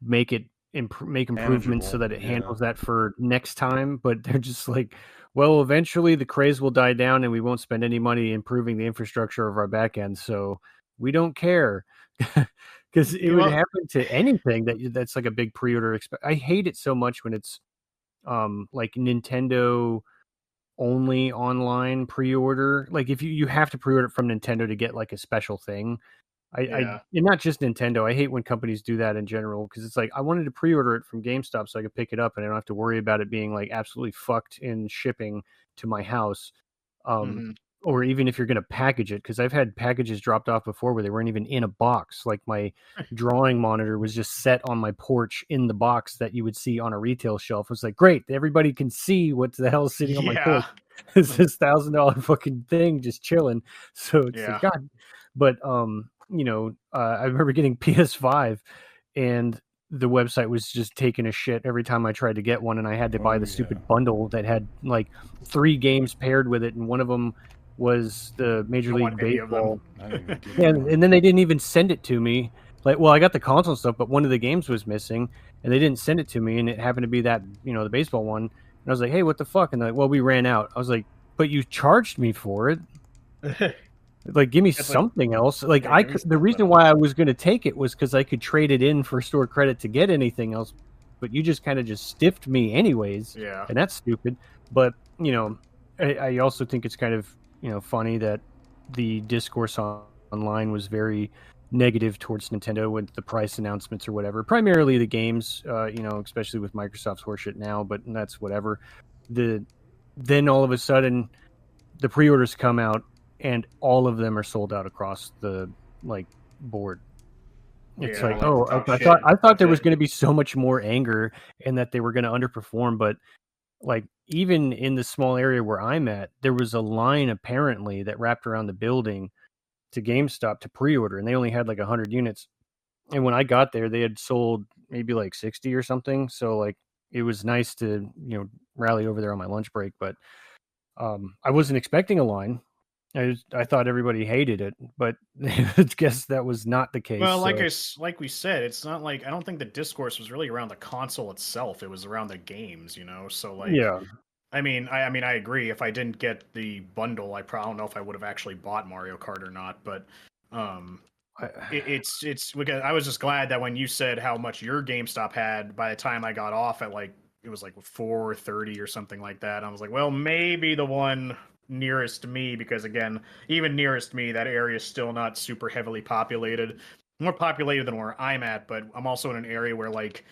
make it make improvements so
manageable.
that it
Yeah.
handles that for next time. But they're just like, well, eventually the craze will die down and we won't spend any money improving the infrastructure of our backend, so we don't care. Because it would
Well,
happen to anything that's like a big pre-order. I hate it so much when it's like Nintendo only online pre-order. Like if you have to pre-order it from Nintendo to get like a special thing. I
yeah.
and not just Nintendo. I hate when companies do that in general because it's like I wanted to pre-order it from GameStop so I could pick it up and I don't have to worry about it being like absolutely fucked in shipping to my house. Um,
Hmm.
or even if you're going to package it, because I've had packages dropped off before where they weren't even in a box. Like my drawing monitor was just set on my porch in the box that you would see on a retail shelf. It was like, great, everybody can see what the hell is sitting on my porch.
Yeah.
It's this $1,000 fucking thing just chilling. So it's like
Yeah.
God. But I remember getting PS5 and the website was just taking a shit every time I tried to get one, and I had to buy
Oh
the
yeah.
stupid bundle that had like 3 games paired with it, and one of them was the Major
I don't
League
want any of them.
Baseball.
I didn't even get
Yeah,
that one.
and then they didn't even send it to me. Like, well, I got the console and stuff, but one of the games was missing, and they didn't send it to me, and it happened to be that, the baseball one. And I was like, hey, what the fuck? And they're like, well, we ran out. I was like, but you charged me for it. Like, give me
It's like,
something else. Like,
yeah, give me
the reason
something.
why I was going to take it was because I could trade it in for store credit to get anything else. But you just kind of just stiffed me anyways,
Yeah.
and that's stupid. But I also think it's kind of funny that the discourse online was very negative towards Nintendo with the price announcements or whatever. Primarily the games, especially with Microsoft's horseshit now. But that's whatever. Then all of a sudden, the pre-orders come out and all of them are sold out across the board. It's
Yeah.
like,
Well,
oh,
oh,
I
shit,
thought
that's
there was
it.
going to be so much more anger and that they were going to underperform, but like even in the small area where I'm at, there was a line apparently that wrapped around the building to GameStop to pre-order, and they only had like 100 units. And when I got there, they had sold maybe like 60 or something. So like it was nice to rally over there on my lunch break, but I wasn't expecting a line. I thought everybody hated it, but I guess that was not the case.
Well,
So
like we said, it's not like I don't think the discourse was really around the console itself. It was around the games, So like,
yeah,
I agree. If I didn't get the bundle, I don't know if I would have actually bought Mario Kart or not. But um,
I,
it's because I was just glad that when you said how much your GameStop had, by the time I got off at like it was like 4:30 or something like that, I was like, well, maybe the one nearest me, because again, even nearest me, that area is still not super heavily populated. More populated than where I'm at, but I'm also in an area where like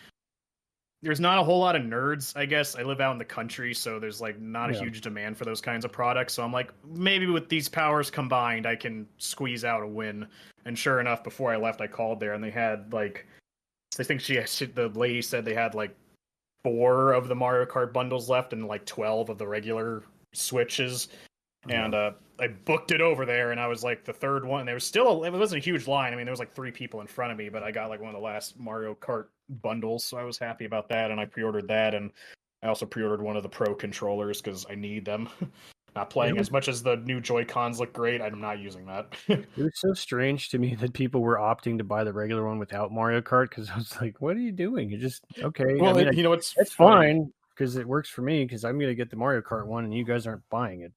there's not a whole lot of nerds, I guess. I live out in the country, so there's like not a huge demand for those kinds of products. So I'm like, maybe with these powers combined, I can squeeze out a win. And sure enough, before I left, I called there, and they had like, I think the lady said they had like 4 of the Mario Kart bundles left, and like 12 of the regular Switches. And I booked it over there, and I was like the third one. There was still it wasn't a huge line. I mean, there was like 3 people in front of me, but I got like one of the last Mario Kart bundles, so I was happy about that. And I pre-ordered that, and I also pre-ordered one of the Pro controllers because I need them. Not playing as much as the new Joy-Cons look great. I'm not using that.
It was so strange to me that people were opting to buy the regular one without Mario Kart because I was like, "What are you doing? You're just okay."
Well,
I mean,
you know what's
it's
funny?
fine because it works for me because I'm gonna get the Mario Kart one, and you guys aren't buying it.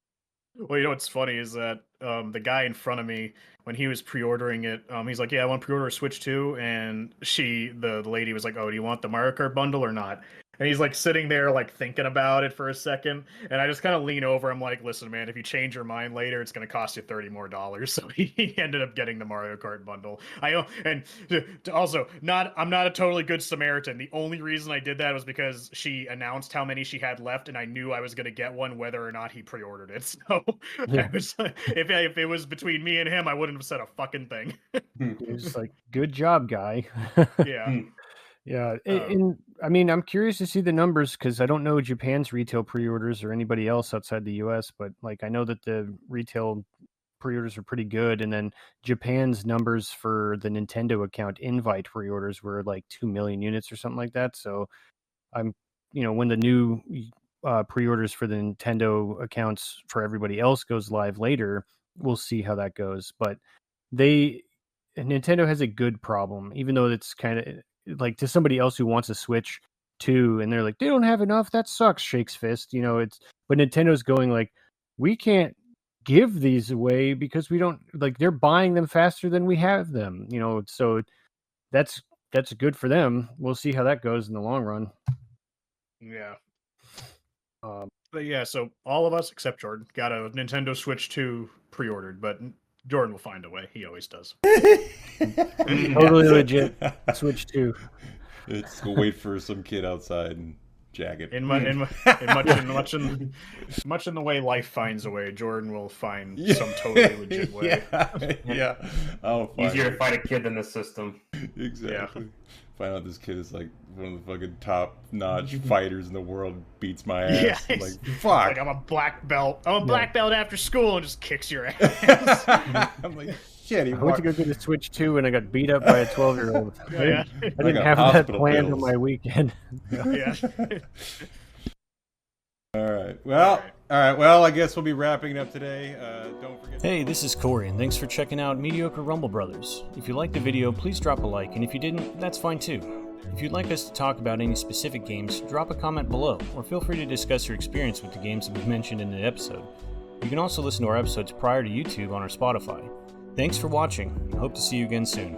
Well, you know what's funny is that the guy in front of me, when he was pre-ordering it, he's like, "Yeah, I want to pre-order a Switch too." And the lady was like, "Oh, do you want the Mario Kart bundle or not?" And he's like sitting there, like thinking about it for a second. And I just kind of lean over. I'm like, "Listen, man, if you change your mind later, it's going to cost you $30 more." So he ended up getting the Mario Kart bundle. Also, I'm not a totally good Samaritan. The only reason I did that was because she announced how many she had left, and I knew I was going to get one whether or not he pre-ordered it. So if it was between me and him, I wouldn't have said a fucking thing.
It was like, "Good job, guy."
Yeah.
Yeah, and I mean, I'm curious to see the numbers because I don't know Japan's retail pre-orders or anybody else outside the U.S., but like I know that the retail pre-orders are pretty good, and then Japan's numbers for the Nintendo account invite pre-orders were like 2 million units or something like that. So I'm, when the new pre-orders for the Nintendo accounts for everybody else goes live later, we'll see how that goes. But Nintendo has a good problem, even though it's kind of like to somebody else who wants a Switch too, and they're like, they don't have enough. That sucks. Shakes fist. But Nintendo's going like, we can't give these away because we don't like they're buying them faster than we have them. So that's good for them. We'll see how that goes in the long run.
Yeah. But yeah, so all of us except Jordan got a Nintendo Switch 2 pre-ordered, but Jordan will find a way. He always does.
Totally legit. Switch 2.
Let's go wait for some kid outside and jag it.
Much in the way life finds a way, Jordan will find some totally legit way.
Yeah.
Easier to fight a kid than the system.
Exactly. Yeah. Find out this kid is like one of the fucking top-notch fighters in the world, beats my ass.
Yeah,
I'm like, fuck.
Like, I'm a black belt. I'm a black belt after school and just kicks your ass.
I'm like, shit.
I went to go get a Switch 2 and I got beat up by a 12-year-old.
Yeah.
I didn't have that planned on my weekend.
Yeah.
All right. Well, I guess we'll be wrapping it up today. Don't forget.
Hey, this is Corey, and thanks for checking out Mediocre Rumble Brothers. If you liked the video, please drop a like, and if you didn't, that's fine too. If you'd like us to talk about any specific games, drop a comment below, or feel free to discuss your experience with the games that we mentioned in the episode. You can also listen to our episodes prior to YouTube on our Spotify. Thanks for watching, and hope to see you again soon.